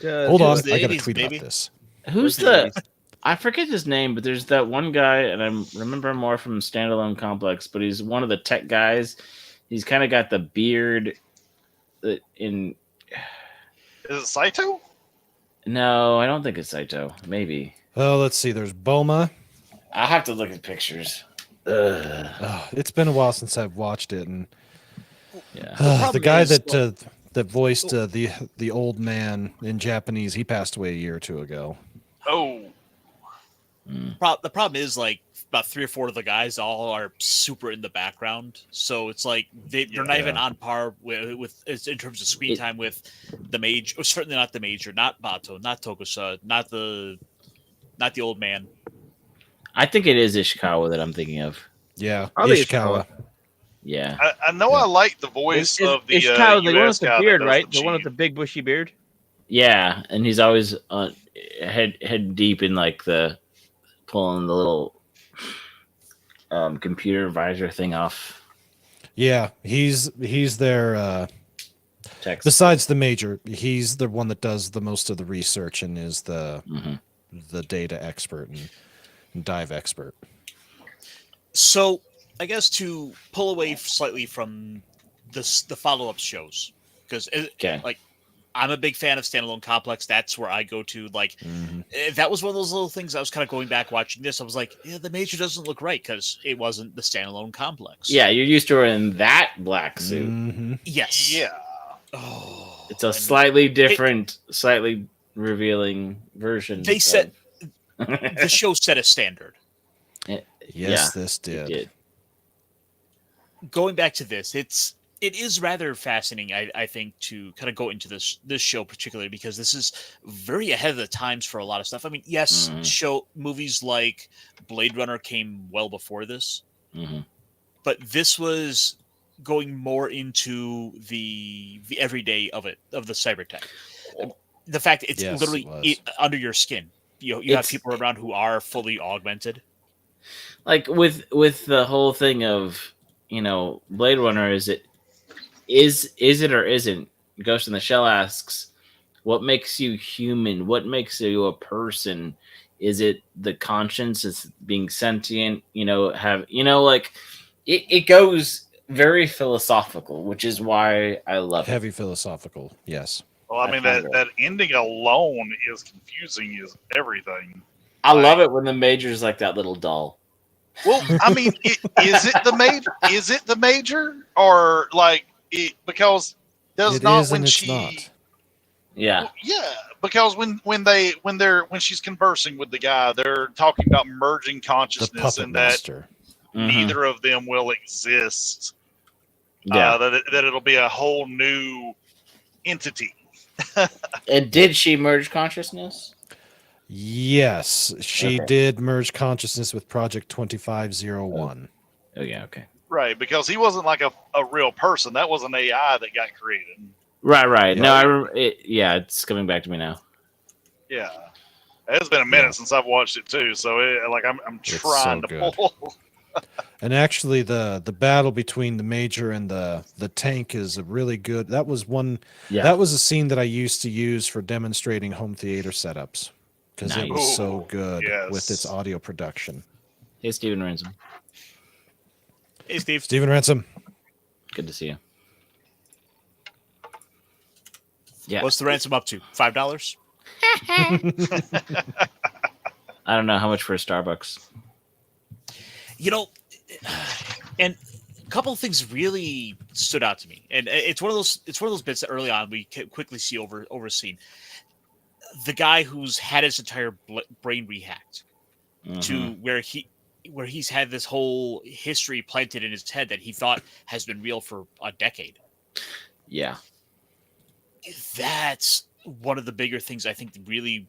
Does. Hold on, It's the I got to 80s, tweet baby. about this. Who's Where's the? I forget his name, but there's that one guy, and I remember him more from Standalone Complex. But he's one of the tech guys. He's kind of got the beard. In Is it Saito? no, I don't think it's Saito. Maybe Oh, let's see. There's Boma. I'll have to look at pictures. Oh, it's been a while since I've watched it, and Yeah. the problem guy is, that voiced the old man in Japanese, he passed away a year or two ago. Oh, The problem is, like, about 3 or 4 of the guys all are super in the background, so it's like they're not even on par with in terms of screen time with the mage, or certainly not the major, not Bato, not Tokusa, not the old man. I think it is Ishikawa that I'm thinking of. Yeah, I think Ishikawa. Yeah. I know I like the voice of the Ishikawa, the one US with the guy that beard, does right? the The one with chief. the big bushy beard. Yeah, and he's always head deep in like the pulling the little computer visor thing off. Yeah, he's their Text. besides the major, he's the one that does the most of the research and is the data expert and dive expert. So, I guess to pull away slightly from the follow-up shows, because Okay. like I'm a big fan of Standalone Complex. That's where I go to. Like that was one of those little things. I was kind of going back watching this. I was like, yeah, the major doesn't look right because it wasn't the Standalone Complex. Yeah, you're used to her in that black suit. Mm-hmm. Yes. Yeah. Oh, It's a and slightly different, slightly revealing version. They set of- the show set a standard. Yes, Yeah, this it did. did. Going back to this, it is rather fascinating, I think, to kind of go into this show particularly because this is very ahead of the times for a lot of stuff. I mean, yes, movies like Blade Runner came well before this, but this was going more into the everyday of the cyber tech. The fact that it's Yes, literally it was. under your skin. you have It's- people around who are fully augmented. Like with the whole thing of Blade Runner, is it or isn't? Ghost in the Shell asks, what makes you human? What makes you a person? Is it the conscience? Is being sentient? Like it goes very philosophical, which is why I love Heavy philosophical, yes. Well, I I mean find that ending alone is confusing as everything. I love it when the major's like that little doll. Well, I mean, is it the major? Is it the major, or like it, because does It not is when and it's she? not. Yeah, Well, yeah, because when she's conversing with the guy, they're talking about merging The consciousness, puppet and that master. neither of them will exist. yeah. That it'll be a whole new entity. And did she merge consciousness? Yes, she Okay. did merge consciousness with Project 2501. Oh yeah, okay. Right, because he wasn't like a real person. That was an AI that got created. Right. Yeah. No, it's coming back to me now. Yeah. It's been a minute Yeah. since I've watched it too, so I'm It's trying so to good. pull. And actually, the battle between the major and the tank is a really good. That was one. Yeah. That was a scene that I used to use for demonstrating home theater setups because it was Nice. so Ooh, good with its yes. audio production. Hey, Steven Ransom. Hey, Steve. Stephen Ransom. Good to see you. Yeah. What's the ransom up to? $5? I don't know how much for a Starbucks. And a couple of things really stood out to me, and it's one of those bits that early on we quickly see overseen. The guy who's had his entire brain rehacked to where he's had this whole history planted in his head that he thought has been real for a decade. Yeah. That's one of the bigger things I think really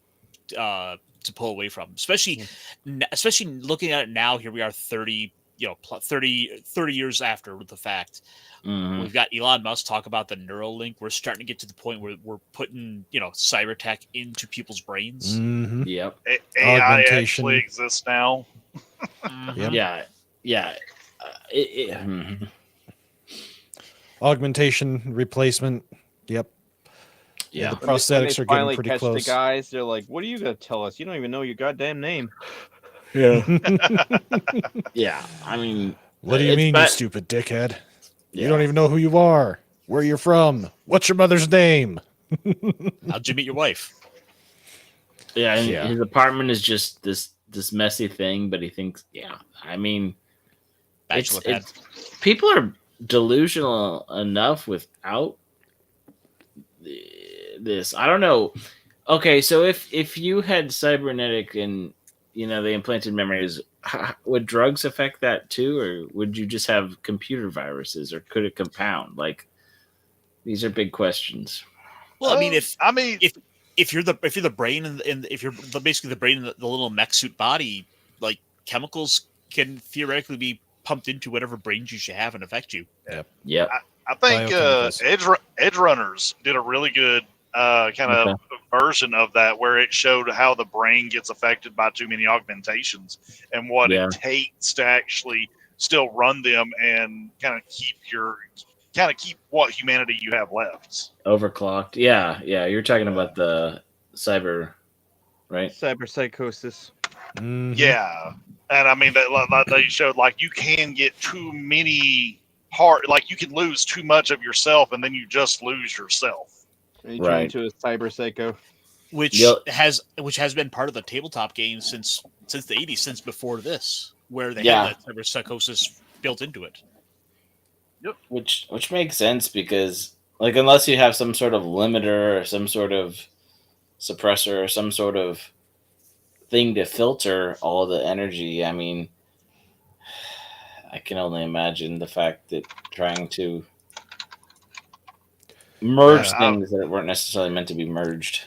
to pull away from, especially looking at it now. Here we are 30 years after the fact. We've got Elon Musk talk about the Neuralink. We're starting to get to the point where we're putting cyber tech into people's brains. Mm-hmm. Yep. AI Augmentation. actually exists now. Yep. Yeah. Augmentation replacement. Yep. Yeah. The prosthetics are getting finally pretty catch close. the guys. They're like, "What are you gonna tell us? You don't even know your goddamn name." Yeah. Yeah. I mean, What do you it's mean, you bad- stupid dickhead? Yeah. You don't even know who you are, where you're from, what's your mother's name? How'd you meet your wife? Yeah, and Yeah. his apartment is just this messy thing, but he thinks, I mean, Bachelor pad. people are delusional enough without this. I don't know. Okay, so if you had cybernetic and they implanted memories, would drugs affect that too, or would you just have computer viruses, or could it compound? Like, these are big questions. Well, I mean, if you're the brain and if you're basically the brain in the little mech suit body, like chemicals can theoretically be pumped into whatever brains you should have and affect you. Yep. I think Biochemicals. Edge Runners did a really good kind of version of that, where it showed how the brain gets affected by too many augmentations and what it takes to actually still run them and kind of keep what humanity you have left. Overclocked. Yeah. You're talking about the cyber, right? Cyber psychosis. Mhm. Yeah, and I mean that they showed like you can get too many like you can lose too much of yourself, and then you just lose yourself. And you turn into a cyber psycho. Which has been part of the tabletop game since the 80s, since before this, where they had that cyber psychosis built into it. Yep. Which makes sense, because like, unless you have some sort of limiter or some sort of suppressor or some sort of thing to filter all the energy, I mean, I can only imagine the fact that trying to merge things that weren't necessarily meant to be merged.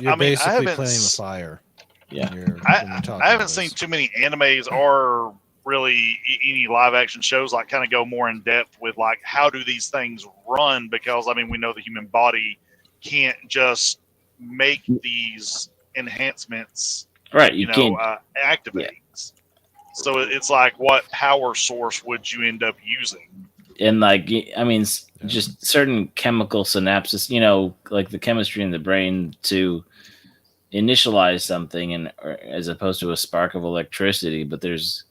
You're basically I playing with fire. Yeah. I haven't seen too many animes or really any live action shows like kind of go more in depth with like how do these things run, because I mean we know the human body can't just make these enhancements, Right, you can't. activates. So it's like, what power source would you end up using? And like, I mean, just certain chemical synapses, like the chemistry in the brain to initialize something, and as opposed to a spark of electricity. But there's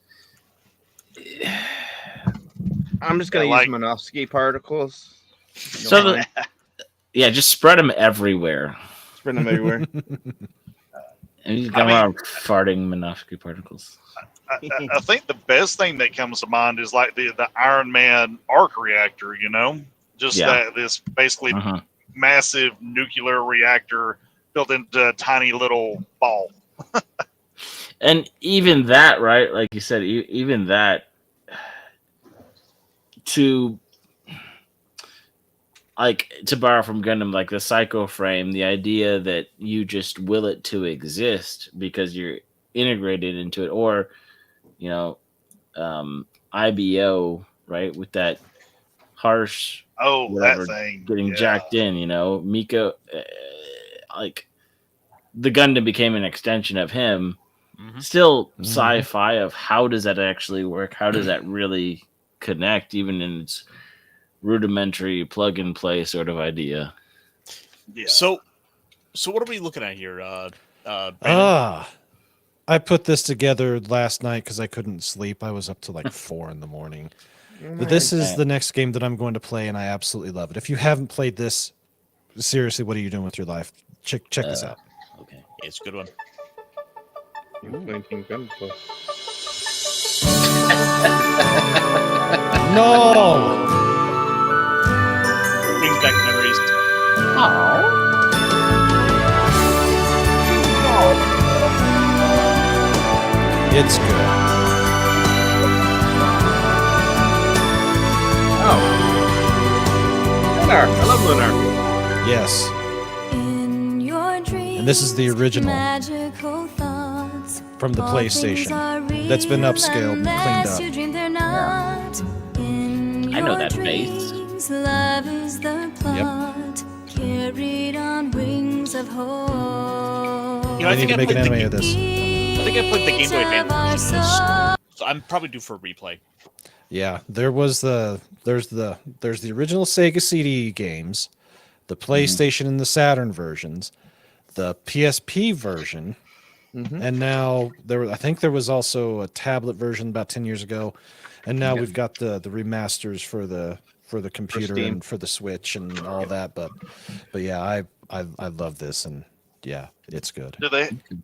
I'm just gonna use Minovsky particles. Just spread them everywhere. Spread them everywhere. And you come around farting Minovsky particles. I think the best thing that comes to mind is like the Iron Man arc reactor, that this basically massive nuclear reactor built into a tiny little ball. And even that, right? Like you said, even that to borrow from Gundam, like the Psycho Frame, the idea that you just will it to exist because you're integrated into it, or IBO, right, with that harsh that thing getting jacked in, Miko, like the Gundam became an extension of him. Still sci-fi of how does that actually work? How does that really connect, even in its rudimentary plug and play sort of idea? Yeah. So what are we looking at here? I put this together last night because I couldn't sleep. I was up to like 4 in the morning. But this is the next game that I'm going to play, and I absolutely love it. If you haven't played this, seriously, what are you doing with your life? Check this out. Okay, it's a good one. No! Brings back memories. It's good. Lunar. I love Lunar. Yes. And this is the original from the PlayStation that's been upscaled and cleaned up. I know that bass. Yep. Carried on wings of hope. I need to make an anime of this. I think I played the Game Boy Advance version of this, so I'm probably due for a replay. Yeah, there's the original Sega CD games, the PlayStation and the Saturn versions, the PSP version, and now I think there was also a tablet version about 10 years ago, and now we've got the remasters for the computer and for the Switch and all that. But yeah, I love this, and yeah, it's good. Do they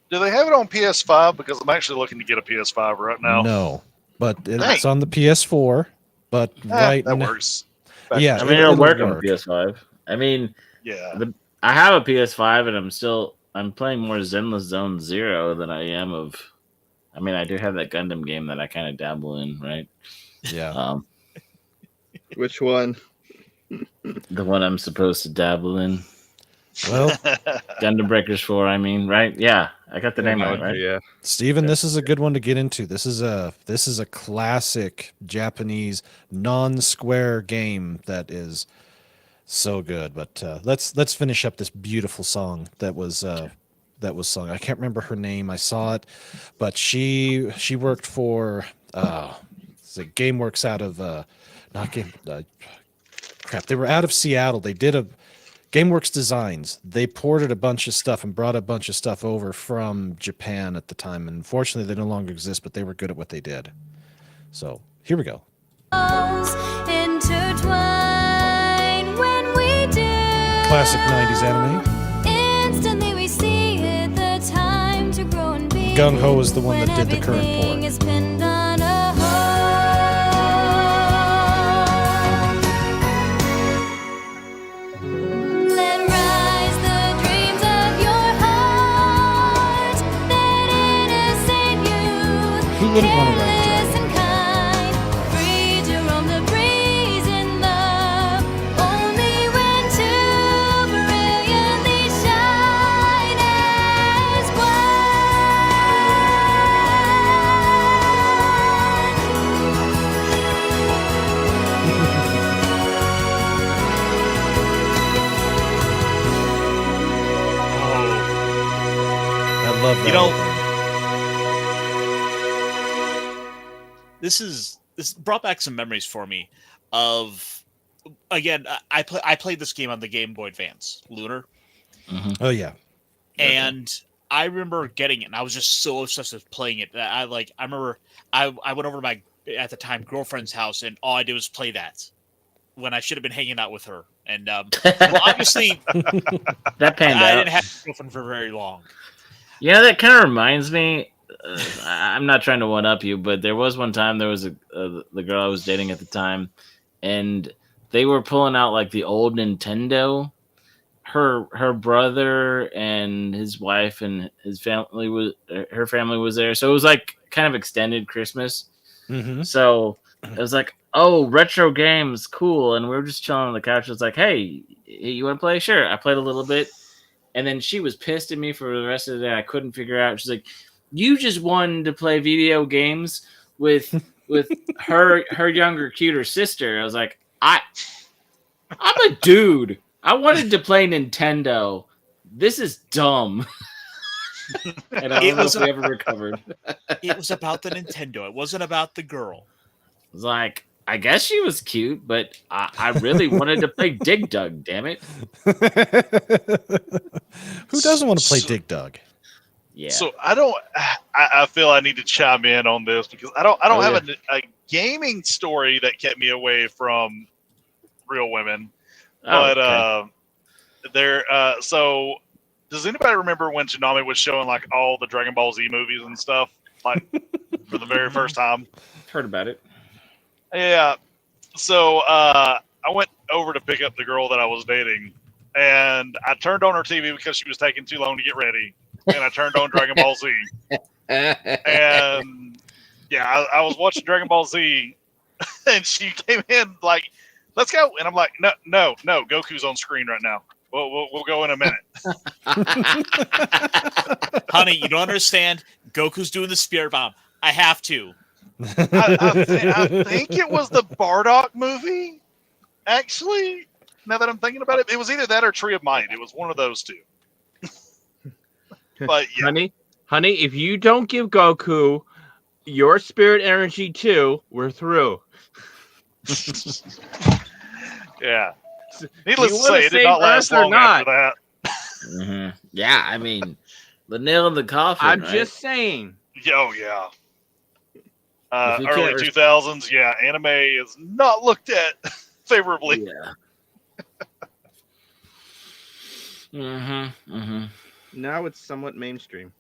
have it on PS5? Because I'm actually looking to get a PS5 right now. No, but it's on the PS4. But right that now, works. Yeah, I mean, it'll work on the PS5. I mean, I have a PS5, and I'm playing more Zenless Zone Zero than I am of. I mean, I do have that Gundam game that I kind of dabble in, right? Yeah. Which one? The one I'm supposed to dabble in. Well, Gundam Breakers 4, I mean, right? Yeah, I got the name right? Yeah. Steven, this is a good one to get into. This is a classic Japanese non-square game that is so good. But let's finish up this beautiful song that was sung. I can't remember her name. I saw it, but she worked for GameWorks out of they were out of Seattle. They did a GameWorks Designs. They ported a bunch of stuff and brought a bunch of stuff over from Japan at the time. And unfortunately, they no longer exist, but they were good at what they did. So here we go. Classic 90s anime. Instantly we see it, the time to grow and be. Gung Ho is the one that did the current port. Who wouldn't want to ride a dragon? You know, this brought back some memories for me of, again, I played this game on the Game Boy Advance, Lunar. Mhm. Oh yeah. And I remember getting it, and I was just so obsessed with playing it that I remember I went over to my, at the time, girlfriend's house, and all I did was play that when I should have been hanging out with her. And well, obviously, That panned I out. didn't have a girlfriend for very long. You know, that kind of reminds me. I'm not trying to one up you, but there was one time there was the girl I was dating at the time, and they were pulling out like the old Nintendo. Her brother and his wife and his family was her family was there, so it was like kind of extended Christmas. Mm-hmm. So it was like, oh, retro games, cool, and we were just chilling on the couch. It was like, hey, you want to play? Sure. I played a little bit, and then she was pissed at me for the rest of the day. I couldn't figure out. She's like, you just wanted to play video games with her younger, cuter sister. I was like, I'm a dude. I wanted to play Nintendo. This is dumb. And I don't know if we ever recovered. It was about the Nintendo. It wasn't about the girl. It was like, I guess she was cute, but I really wanted to play Dig Dug, damn it. Who doesn't want to play Dig Dug? Yeah. So I feel I need to chime in on this because I don't have a gaming story that kept me away from real women. But so does anybody remember when Tsunami was showing like all the Dragon Ball Z movies and stuff, like for the very first time? Heard about it. Yeah. So I went over to pick up the girl that I was dating, and I turned on her TV because she was taking too long to get ready, and I turned on Dragon Ball Z. And yeah, I was watching Dragon Ball Z, and she came in like, let's go. And I'm like, no, Goku's on screen right now. We'll go in a minute. Honey, you don't understand. Goku's doing the spirit bomb. I have to. I think it was the Bardock movie, actually. Now that I'm thinking about it, it was either that or Tree of Might. It was one of those two. But yeah. Honey, if you don't give Goku your spirit energy too, we're through. Yeah. Needless to say, it did not last long after that. Mm-hmm. Yeah, I mean, the nail in the coffin. I'm right? just saying. Oh, yeah. If you Early can't 2000s, yeah, anime is not looked at favorably. Yeah. Mm-hmm. Now it's somewhat mainstream.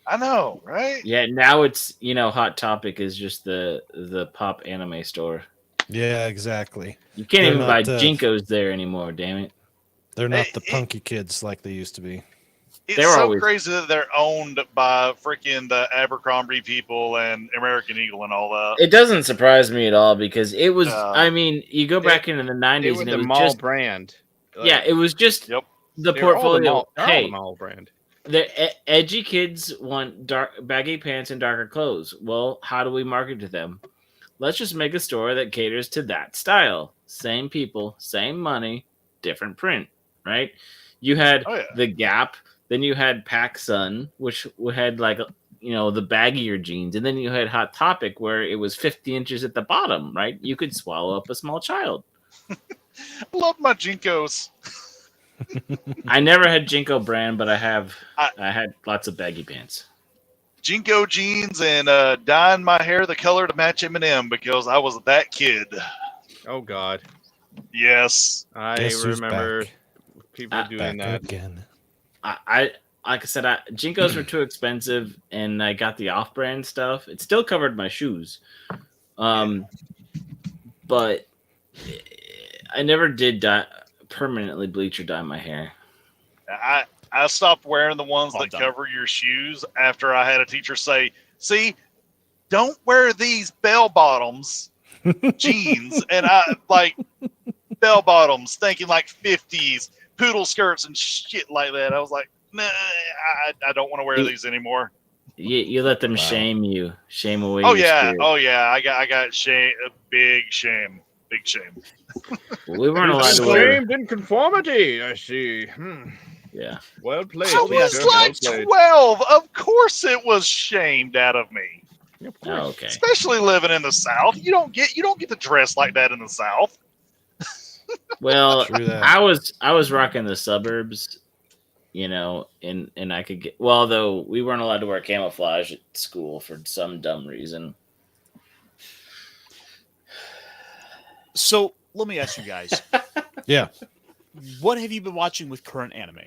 I know, right? Yeah, now it's, Hot Topic is just the pop anime store. Yeah, exactly. You can't They're even buy not, Jinkos there anymore, damn it. They're not the punky kids like they used to be. It's so crazy that they're owned by freaking the Abercrombie people and American Eagle and all that. It doesn't surprise me at all because it was, you go back into the 90s and it was mall just brand. Yeah, it was just the portfolio. Hey, the mall brand. The edgy kids want baggy pants and darker clothes. Well, how do we market to them? Let's just make a store that caters to that style. Same people, same money, different print, right? You had the Gap, then you had PacSun, which had like, the baggier jeans, and then you had Hot Topic where it was 50 inches at the bottom, right? You could swallow up a small child. I love my Jinkos. I never had Jinko brand, but I had lots of baggy pants. Jinko jeans and dyeing my hair the color to match Eminem because I was that kid. Oh God. Yes. I remember people doing that. Again. I like I said, Jinkos were too expensive, and I got the off-brand stuff. It still covered my shoes, but I never did permanently bleach or dye my hair. I stopped wearing the ones that cover your shoes after I had a teacher say, "See, don't wear these bell bottoms jeans," and I like bell bottoms, thinking like 50s poodle skirts and shit like that. I was like, nah, I don't want to wear these anymore. You let them shame away. Oh your yeah, spirit. I got shame, big shame. We weren't allowed to wear. Shamed in conformity. I see. Yeah. Well played. I was teacher. Well like played. 12. Of course, it was shamed out of me. Of course. Oh, okay. Especially living in the South, you don't get to dress like that in the South. Well, True that. I was rocking the suburbs, and I could get though we weren't allowed to wear camouflage at school for some dumb reason. So let me ask you guys, Yeah. what have you been watching with current anime?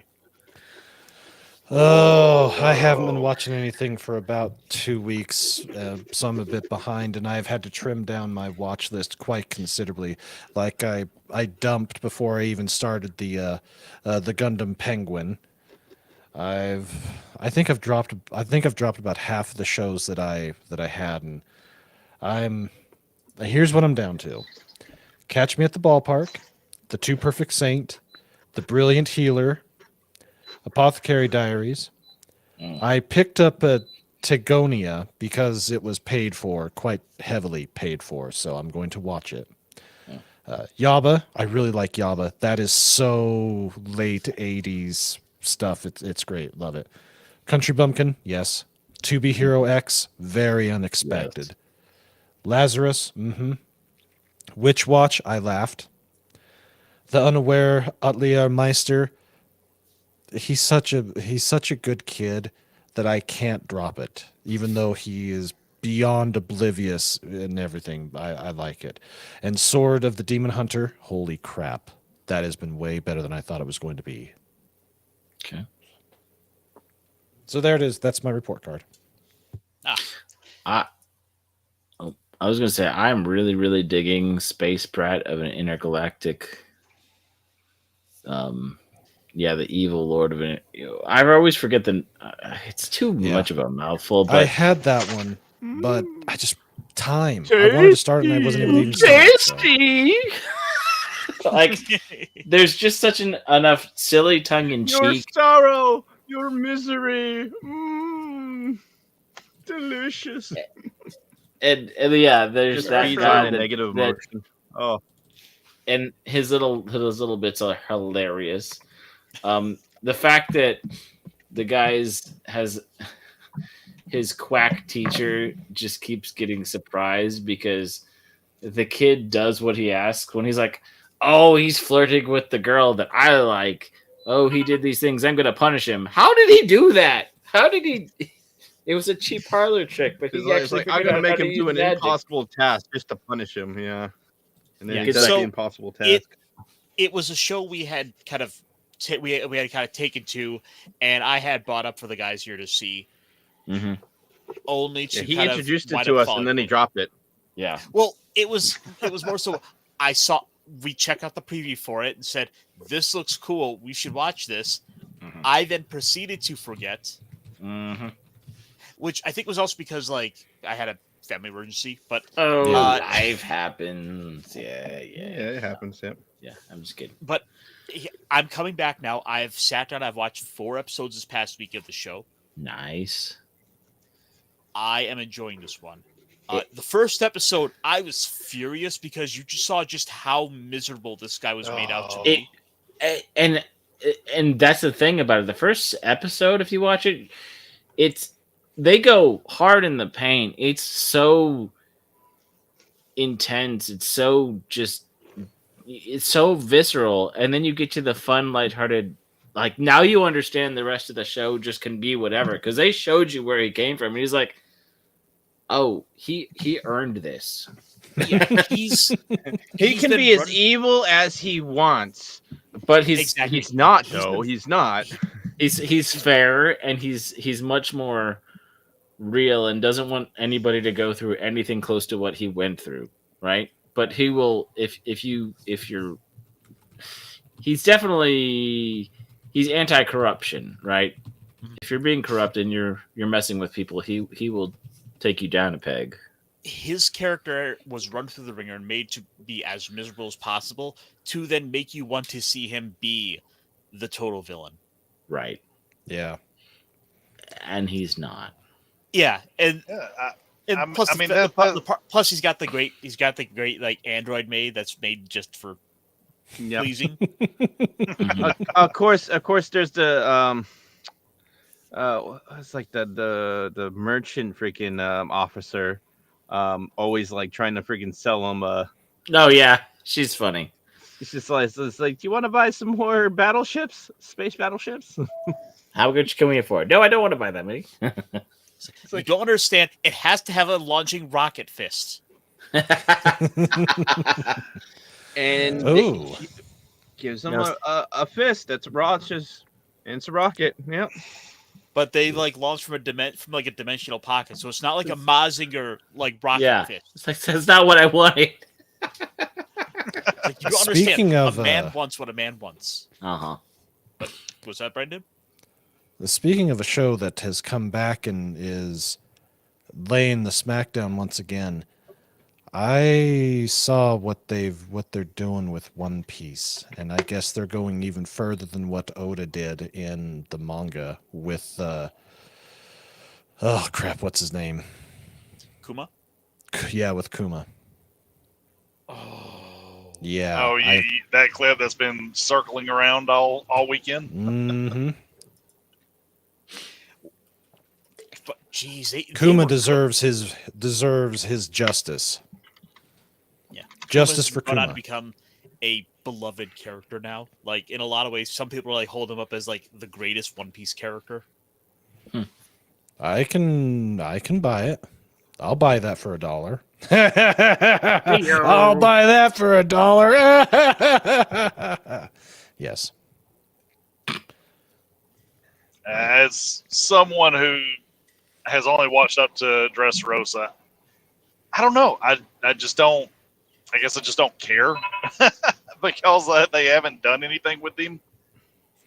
Oh, I haven't been watching anything for about 2 weeks, so I'm a bit behind, and I've had to trim down my watch list quite considerably. Like I dumped before I even started the Gundam Penguin. I think I've dropped about half of the shows that I had, and here's what I'm down to: Catch Me at the Ballpark, The Two Perfect Saint, The Brilliant Healer, Apothecary Diaries. I picked up a Tegonia because it was paid for, quite heavily paid for, so I'm going to watch it. Yaba, I really like Yaba. That is so late 80s stuff. It's great. Love it. Country Bumpkin, yes. To Be Hero X, very unexpected. Yes. Lazarus, Witch Watch, I laughed. The Unaware Utlier Meister, he's such a good kid that I can't drop it, even though he is beyond oblivious and everything. I like it. And Sword of the Demon Hunter, holy crap, that has been way better than I thought it was going to be. Okay. So there it is. That's my report card. I was gonna say I'm really, really digging Space Brat of an Intergalactic. The evil lord of it. I always forget it's too much of a mouthful. But I had that one, but I just time. I wanted to start and I wasn't able to even start. Tasty. Like, there's just such enough silly tongue in Your cheek. sorrow, your misery. Delicious. And yeah, there's Just that feeds guy on a negative emotion. Oh, and his little bits are hilarious. The fact that the guy's has his quack teacher just keeps getting surprised because the kid does what he asks when he's like, "Oh, he's flirting with the girl that I like. Oh, he did these things. I'm gonna punish him." How did he do that? How did he? It was a cheap parlor trick, but he actually I'm gonna make him do an magic. impossible task just to punish him. Yeah, and then Yeah, he does so the impossible task. It was a show we had kind of we had kind of taken to, and I had brought up for the guys here to see. Mm-hmm. Only to He kind introduced of it wind to up us, falling and then he for it. dropped it. Yeah. Well, it was more so we checked out the preview for it and said, "This looks cool. We should watch this." Mhm. I then proceeded to forget, Mm-hmm. which I think was also because like I had a family emergency. But Oh, Uh, life happens. Yeah, it happens. Yep. Yeah, I'm just kidding. but I'm coming back now. I've sat down. I've watched 4 episodes this past week of the show. Nice. I am enjoying this one. The first episode, I was furious because you just saw just how miserable this guy was made out to be. And that's the thing about it. The first episode, if you watch it, they go hard in the paint. It's so intense. It's so visceral. And then you get to the fun, lighthearted. Like, now you understand the rest of the show just can be whatever, because they showed you where he came from. And he's like, oh, he earned this. Yeah, He he's can been be as running- evil as he wants, But he's Exactly. he's not. Though he's not. he's fair, and he's much more real and doesn't want anybody to go through anything close to what he went through, right? But he will he's anti-corruption, right? If you're being corrupt and you're messing with people, he will take you down a peg. His character was run through the ringer and made to be as miserable as possible to then make you want to see him be the total villain. Right. Yeah. And he's not. Yeah, and plus, I mean, plus he's got the great like Android maid that's made just for Yep. pleasing. Of course, there's the it's like the merchant freaking officer, always like trying to freaking sell him. Oh yeah, she's funny. It's just like do you want to buy some more battleships, space battleships? How much can we afford? No, I don't want to buy that many. You don't understand. It has to have a launching rocket fist. And Oh. gives him Yes. a fist that's launches, and it's a rocket. Yep. But they like launch from a dimensional pocket, so it's not like a Mazinger like rocket Yeah. fist. It's like that's not what I wanted. Like, you don't Speaking understand. of, a man wants what a man wants. Uh-huh. Was that Brendan? Speaking of a show that has come back and is laying the smackdown once again, I saw what they're doing with One Piece, and I guess they're going even further than what Oda did in the manga with oh crap, what's his name? Kuma? Yeah, with Kuma. Oh. Yeah. Oh, that clip that's been circling around all weekend. Mm-hmm. But geez, they Kuma were deserves his justice. Yeah. Justice Kuma's for gone on Kuma. to become a beloved character now. Like in a lot of ways, some people like hold him up as like the greatest One Piece character. I can buy it. I'll buy that for $1. I'll buy that for $1. Yes. As someone who has only watched up to Dressrosa, I don't know. I just don't. I guess I just don't care because they haven't done anything with him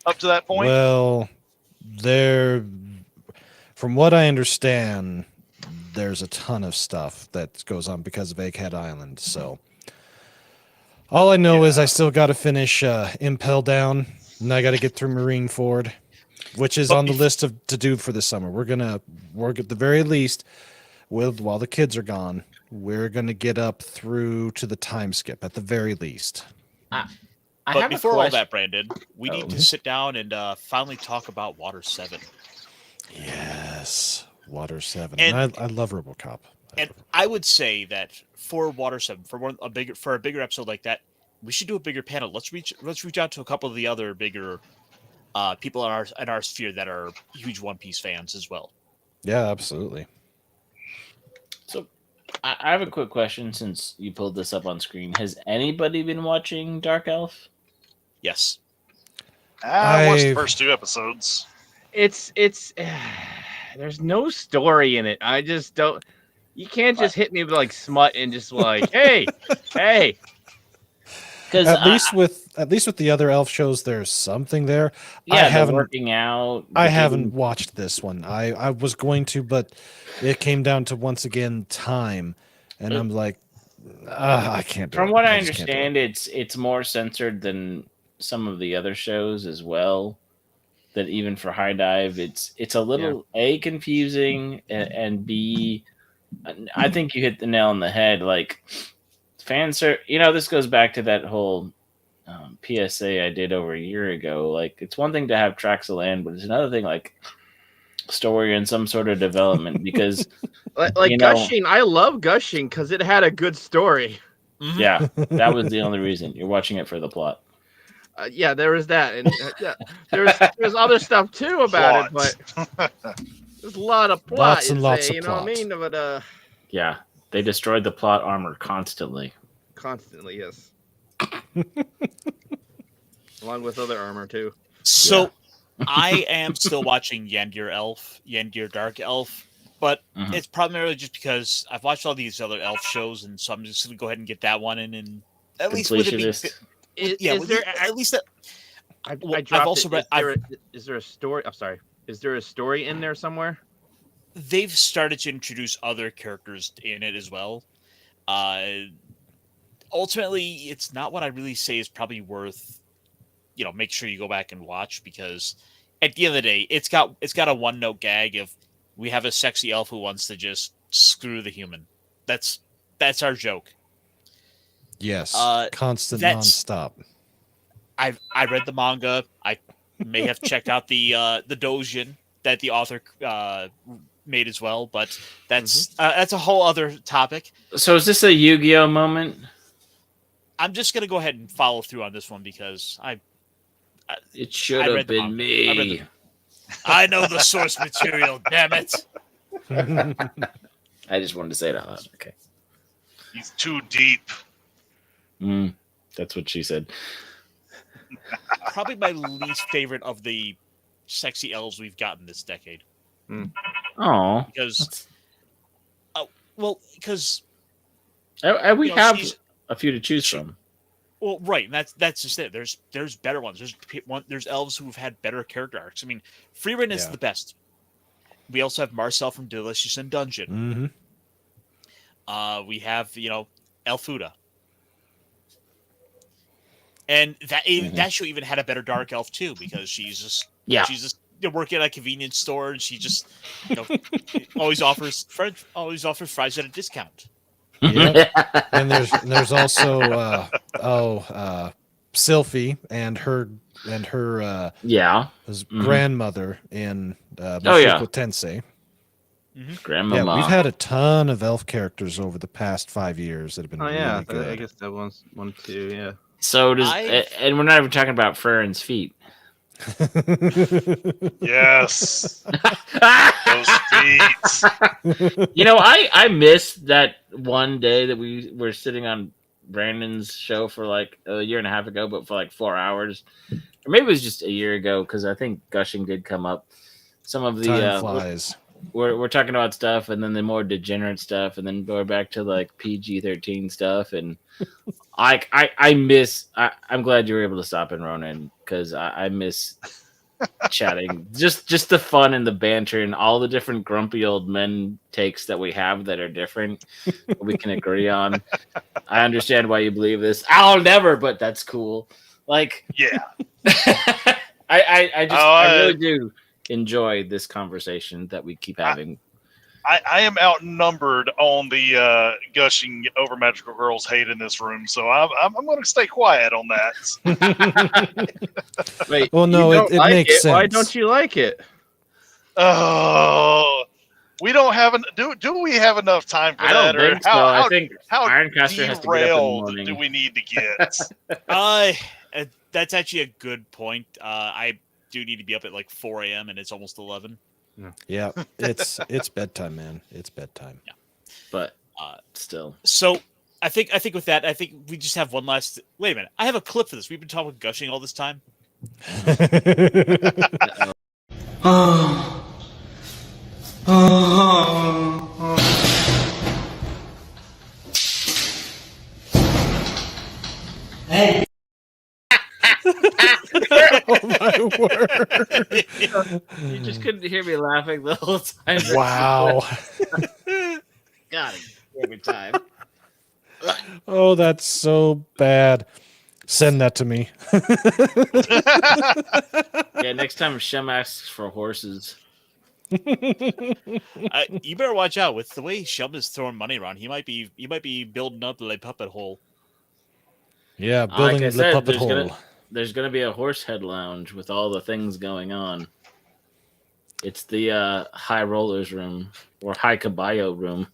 up to that point. Well, from what I understand, there's a ton of stuff that goes on because of Egghead Island. So all I know is I still got to finish Impel Down, and I got to get through Marineford, which is on the list to do for this summer. We're gonna work at the very least while the kids are gone. We're gonna get up through to the time skip at the very least. I But have before a all question. that, Brandon, we need to sit down and finally talk about Water 7. Yes, Water 7. And- And I love RoboCop. And I would say that for Water 7, for a bigger episode like that, we should do a bigger panel. Let's reach out to a couple of the other bigger people in our sphere that are huge One Piece fans as well. Yeah, absolutely. So I have a quick question since you pulled this up on screen. Has anybody been watching Dark Elf? Yes. I watched the first 2 episodes. It's there's no story in it. I just don't. You can't just hit me with like smut and just like, hey. Because At least with the other elf shows, there's something there. yeah, I they're haven't working out. I they're haven't getting- watched this one. I was going to, but it came down to once again time, and I'm like, I can't do it. From what I just can't do it. understand, it's more censored than some of the other shows as well. That even for High Dive, it's a little A, confusing, and B, I think you hit the nail on the head. Like fans are, this goes back to that whole PSA I did over a year ago. Like it's one thing to have tracts of land, but it's another thing like story and some sort of development because like Gushing. I love Gushing because it had a good story. Mm-hmm. Yeah, that was the only reason. You're watching it for the plot. Yeah, there was that, and there's other stuff too about it, but there's a lot of plot. Lots and lots of you know what I mean? But Yeah, they destroyed the plot armor constantly. constantly, yes. Along with other armor too. So I am still watching Yandir Dark Elf, but it's primarily just because I've watched all these other elf shows, and so I'm just going to go ahead and get that one in, and at least with it being, Is there at least that. I I've dropped also it. read. Is there a story? I'm sorry. Is there a story in there somewhere? They've started to introduce other characters in it as well. Ultimately, it's not what I really say is probably worth. Make sure you go back and watch because at the end of the day, it's got a one note gag of we have a sexy elf who wants to just screw the human. That's our joke. Yes, constant, that's- nonstop. I read the manga. I may have checked out the doujin that the author made as well, but that's a whole other topic. So is this a Yu-Gi-Oh moment? I'm just gonna go ahead and follow through on this one because It should I have read the been manga. me. I know the source material. Damn it! I just wanted to say it out loud. Okay. He's too deep. That's what she said. Probably my least favorite of the sexy elves we've gotten this decade. Oh, Because, because we you know, have she's- a few to choose from. well, right, and that's just it. There's better ones. There's elves who've had better character arcs. I mean, Freerin is the best. We also have Marcel from Delicious in Dungeon. We have Elfuda, and that show even had a better dark elf too because she's just working at a convenience store and she just always offers fries at a discount. Yep. And there's also Sylphie and her grandmother in Mushoku Tensei. Grandmama. Yeah, we've had a ton of elf characters over the past 5 years that have been really good. I guess that one's one too. Yeah. So does and we're not even talking about Farron's feet. Yes. Those feet. You know, I missed that one day that we were sitting on Brandon's show for like a year and a half ago, but for like 4 hours. Or maybe it was just a year ago because I think gushing did come up. Some of the time flies. We're talking about stuff and then the more degenerate stuff and then we're back to like PG-13 stuff and I'm glad you were able to stop in Ronan because I miss chatting just the fun and the banter and all the different grumpy old men takes that we have that are different that we can agree on. I understand why you believe this. I'll never, but that's cool. Like I really do enjoy this conversation that we keep having. I am outnumbered on the gushing over magical girls hate in this room, so I'm going to stay quiet on that. Wait, well, no, it makes sense. Why don't you like it? Oh, we don't have do we have enough time for I that? don't think so. I think Ironcaster has to get up in the morning. Do we need to get? That's actually a good point. I do need to be up at like 4 a.m. and it's almost 11. Yeah, it's bedtime, man. It's bedtime. Yeah, but still. So I think with that, I think we just have one last. Wait a minute, I have a clip for this. We've been talking about gushing all this time. Hey. Oh my word! You just couldn't hear me laughing the whole time. Wow! Got it every time. Oh, that's so bad. Send that to me. Yeah, next time Shem asks for horses. You better watch out with the way Shem is throwing money around. He might be building up the puppet hole. Yeah, building like I the said, puppet hole. There's going to be a horsehead lounge with all the things going on. It's the high rollers room or high caballo room.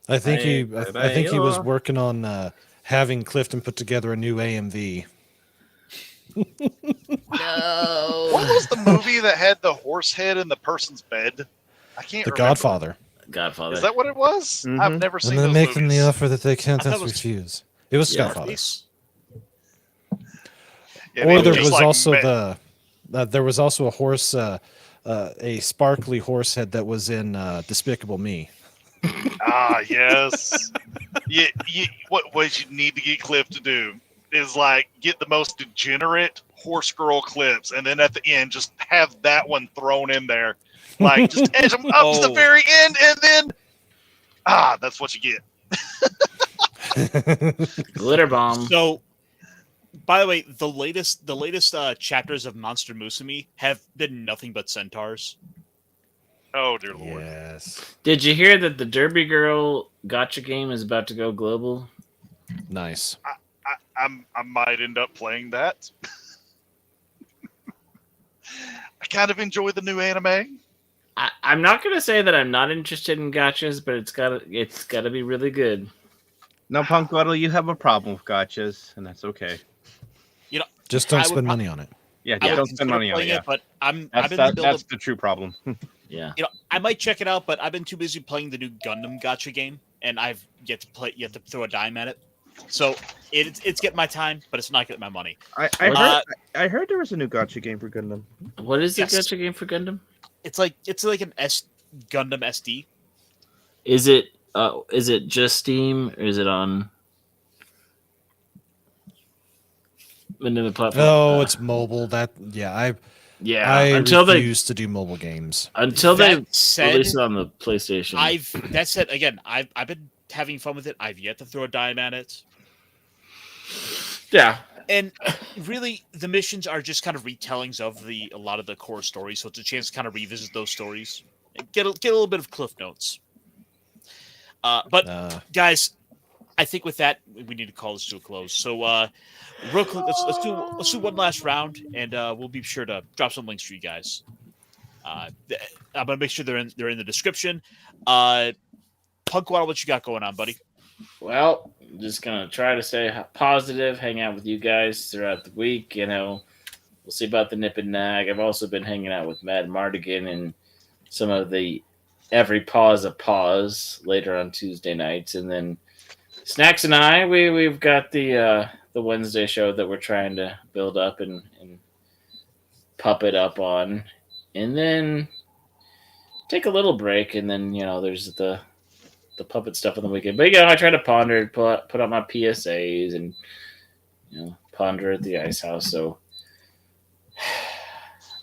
I think he was working on having Clifton put together a new AMV. No. What was the movie that had the horse head in the person's bed? I can't remember. Godfather. Godfather. Is that what it was? Mm-hmm. I've never seen And then those make them movies. the offer that they can't I thought it was- refuse. It was Godfather. Yeah, Or they there just, was like, also there was also a horse, a sparkly horse head that was in Despicable Me. Ah, yes. What you need to get Cliff to do is like get the most degenerate horse girl clips, and then at the end just have that one thrown in there, like just edge them up to the very end, and then that's what you get. Glitter bomb. So, by the way, the latest chapters of Monster Musume have been nothing but centaurs. Oh dear lord! Yes. Did you hear that the Derby Girl gotcha game is about to go global? Nice. I might end up playing that. I kind of enjoy the new anime. I'm not gonna say that I'm not interested in gotchas, but it's gotta be really good. No, Punkwaddle, you have a problem with gotchas, and that's okay. You know, Just don't I would spend pro- money on it. Yeah, I would don't spend consider money on it. playing Yeah. but I've That's, been in the build that's the true problem. Yeah. I might check it out, but I've been too busy playing the new Gundam Gacha game, and I've yet to throw a dime at it. So it's getting my time, but it's not getting my money. I heard there was a new gotcha game for Gundam. What is the Yes. gotcha game for Gundam? It's like an Gundam SD. Is it just Steam or is it on another platform? Oh, it's mobile. I until they refuse to do mobile games. until That they said, release it on the PlayStation. That said, again, I've been having fun with it. I've yet to throw a dime at it. Yeah. And really, the missions are just kind of retellings of a lot of the core stories, so it's a chance to kind of revisit those stories and get a little bit of cliff notes. But guys, I think with that we need to call this to a close. So, real quick, let's do one last round, and we'll be sure to drop some links for you guys. I'm gonna make sure they're in the description. Punkwaddle, what you got going on, buddy? Well, I'm just gonna try to stay positive, hang out with you guys throughout the week. We'll see about the nip and nag. I've also been hanging out with Mad Mardigan and some of the Every Pause a Pause later on Tuesday nights, and then Snacks and I we've got the Wednesday show that we're trying to build up and puppet up on, and then take a little break, and then there's the puppet stuff on the weekend. But I try to ponder, put out my PSAs, and ponder at the ice house. So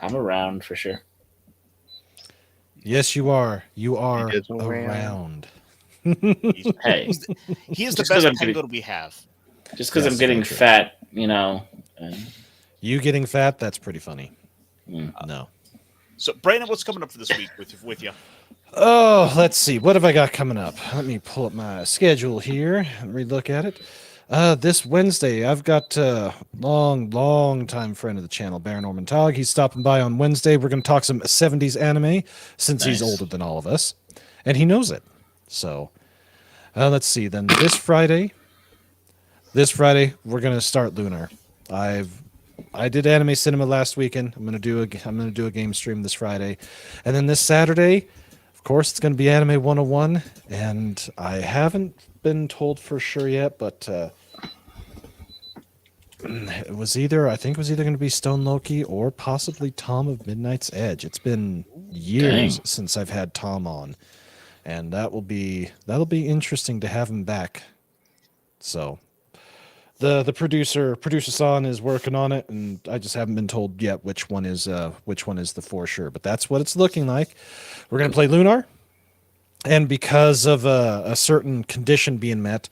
I'm around for sure. Yes, you are. You are is around. Hey, He is the Just 'cause best I'm getting- penguin we have. just because Yes, I'm getting very true. fat, You getting fat? That's pretty funny. Mm. No. So, Brandon, what's coming up for this week with you? Oh, let's see. What have I got coming up? Let me pull up my schedule here and relook at it. This Wednesday, I've got long time friend of the channel, Baron Norman Tog. He's stopping by on Wednesday. We're going to talk some 70s anime since he's Nice. older than all of us, and he knows it. So, let's see. Then this Friday, we're going to start Lunar. I did anime cinema last weekend. I'm gonna do a game stream this Friday, and then this Saturday, of course, it's gonna be Anime 101. And I haven't been told for sure yet, but it was either gonna be Stone Loki or possibly Tom of Midnight's Edge. It's been years since I've had Tom on, and that'll be interesting to have him back. So. The producer San is working on it, and I just haven't been told yet which one is the for sure. But that's what it's looking like. We're gonna play Lunar, and because of a certain condition being met,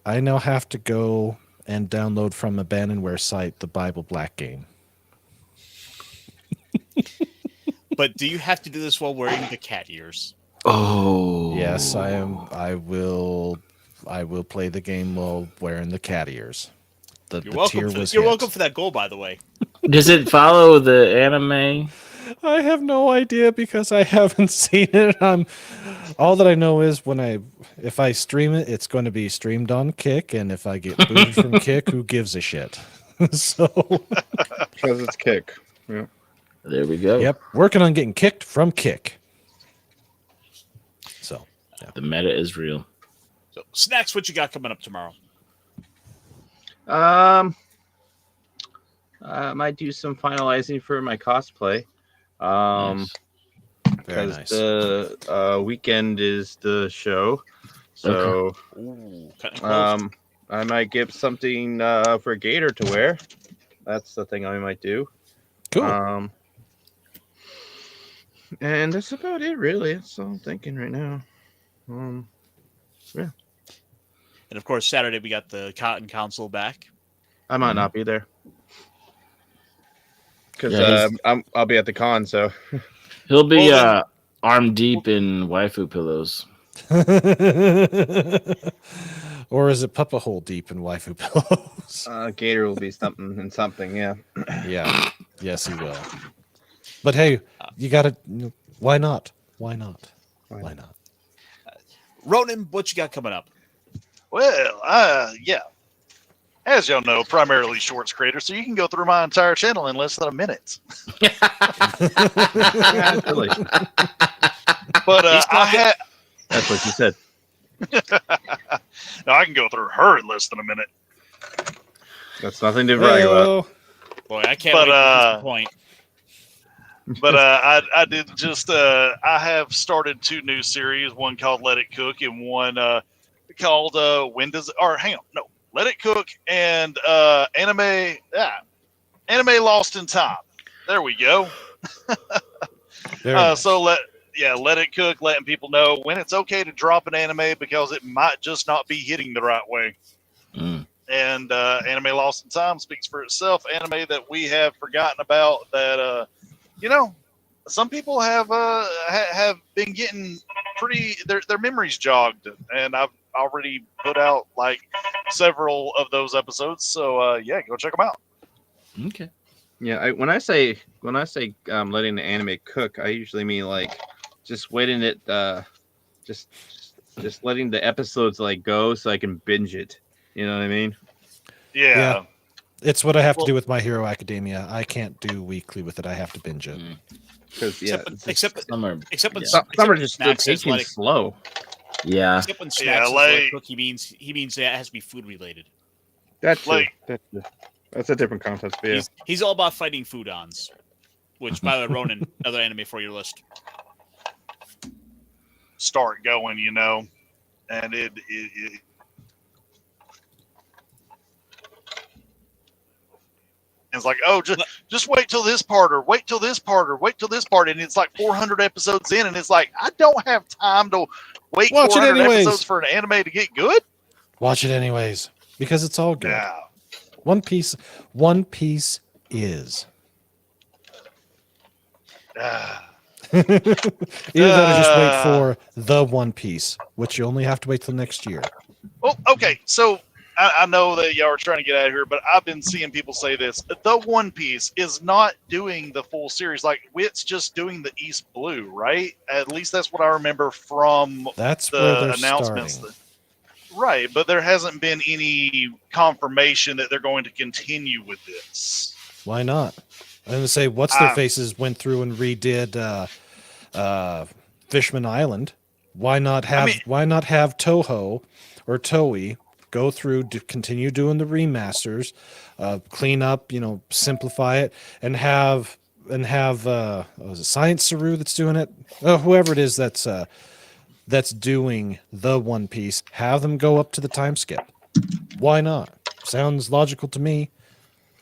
I now have to go and download from Abandonware site the Bible Black game. But do you have to do this while wearing the cat ears? Oh Yes, I am. I will play the game while wearing the cat ears. The tier was You're hit. welcome for that goal, by the way. Does it follow the anime? I have no idea because I haven't seen it. All that I know is if I stream it, it's going to be streamed on Kick, and if I get booted from Kick, who gives a shit? So, Because it's Kick. Yeah. There we go. yep, working on getting kicked from Kick. So, yeah. The meta is real. So, Snacks, what you got coming up tomorrow? I might do some finalizing for my cosplay. Nice. Very Because nice. the weekend is the show, so Ooh, cutting close. I might get something for Gator to wear. That's the thing I might do. Cool. And that's about it, really. That's all I'm thinking right now. And of course, Saturday we got the Cotton Council back. I might not be there because Yeah, I'll be at the con. So He'll be Well, arm deep in waifu pillows. Or is it Puppa Hole deep in waifu pillows? Gator will be something and something. Yeah. Yeah. Yes, he will. But hey, you gotta. Why not? Why not? Why not? Ronan, what you got coming up? Well, yeah. As y'all know, primarily shorts creator, so you can go through my entire channel in less than a minute. Yeah, really. But That's what you said. no, I can go through her in less than a minute. That's nothing to brag about. Boy, I can't But, wait to this point. But I did just I have started 2 new series, one called Let It Cook and one called When Does hang on, no, Let It Cook and anime Lost in Time. There we go. Nice. So Let It Cook, letting people know when it's okay to drop an anime because it might just not be hitting the right way. And Anime Lost in Time speaks for itself. Anime that we have forgotten about that some people have been getting their memories jogged, and I've already put out like several of those episodes. So yeah, go check them out. Okay. Yeah, when I say letting the anime cook, I usually mean like just waiting it, just letting the episodes like go so I can binge it. You know what I mean? Yeah. It's what I have to do with My Hero Academia. I can't do weekly with it. I have to binge it. Because Except some are just Snacks says taking let it- slow. Yeah. Except when Snacks says let it cook, he means that it has to be food related. That's Like- that's a different concept. But yeah. He's all about fighting foodons. Which, by the way, Ronan, another anime for your list. Start going, and it it's like, oh, just wait till this part, or wait till this part, or wait till this part, and it's like 400 episodes in, and it's like, I don't have time to wait Watch it 400 anyways. episodes for an anime to get good. Watch it anyways because it's all good. Yeah. One Piece is. Either that or just wait for the One Piece, which you only have to wait till next year. Oh, okay. So I know that y'all are trying to get out of here, but I've been seeing people say this. The One Piece is not doing the full series. Like, Wit's just doing the East Blue, right? At least that's what I remember from That's where the they're announcements. starting. Right, but there hasn't been any confirmation that they're going to continue with this. Why not? I'm gonna say, what's their faces went through and redid Fishman Island. Why not have Toho or Toei go through to continue doing the remasters, clean up, simplify it, and have was it Science Saru that's doing it? Whoever it is that's doing the One Piece, have them go up to the time skip. Why not? Sounds logical to me.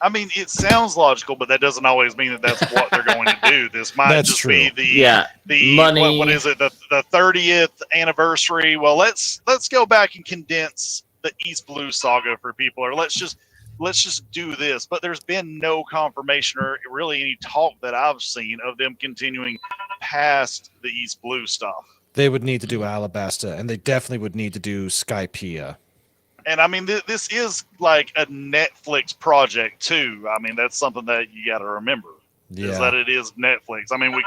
I mean, it sounds logical, but that doesn't always mean that that's what they're going to do. This might That's just true. be the money. What is it? The 30th anniversary. Well, let's go back and condense the East Blue saga for people, or let's just do this. But there's been no confirmation or really any talk that I've seen of them continuing past the East Blue stuff. They would need to do Alabasta, and they definitely would need to do Skypiea. And I mean, this is like a Netflix project too. I mean, that's something that you got to remember. Is that it is Netflix. I mean, we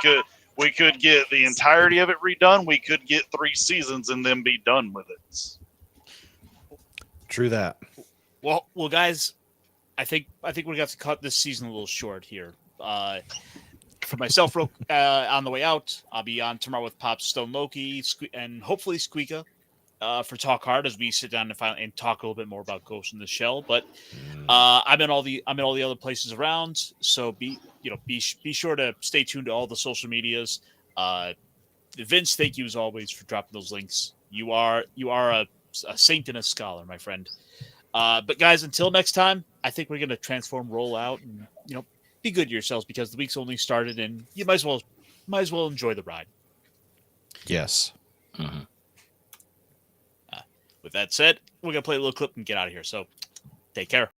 could get the entirety of it redone. We could get 3 seasons and then be done with it. True that. Well, guys, I think we got to cut this season a little short here. For myself, on the way out, I'll be on tomorrow with Pop, Stone Loki, and hopefully Squeaka for Talk Hard as we sit down and talk a little bit more about Ghost in the Shell. But I'm in all the other places around, so be sure to stay tuned to all the social medias. Vince, thank you as always for dropping those links. You are a saint and a scholar, my friend. But guys, until next time, I think we're gonna transform, roll out, and be good to yourselves because the week's only started, and you might as well enjoy the ride. Yes. Mm-hmm. With that said, we're gonna play a little clip and get out of here. So, take care.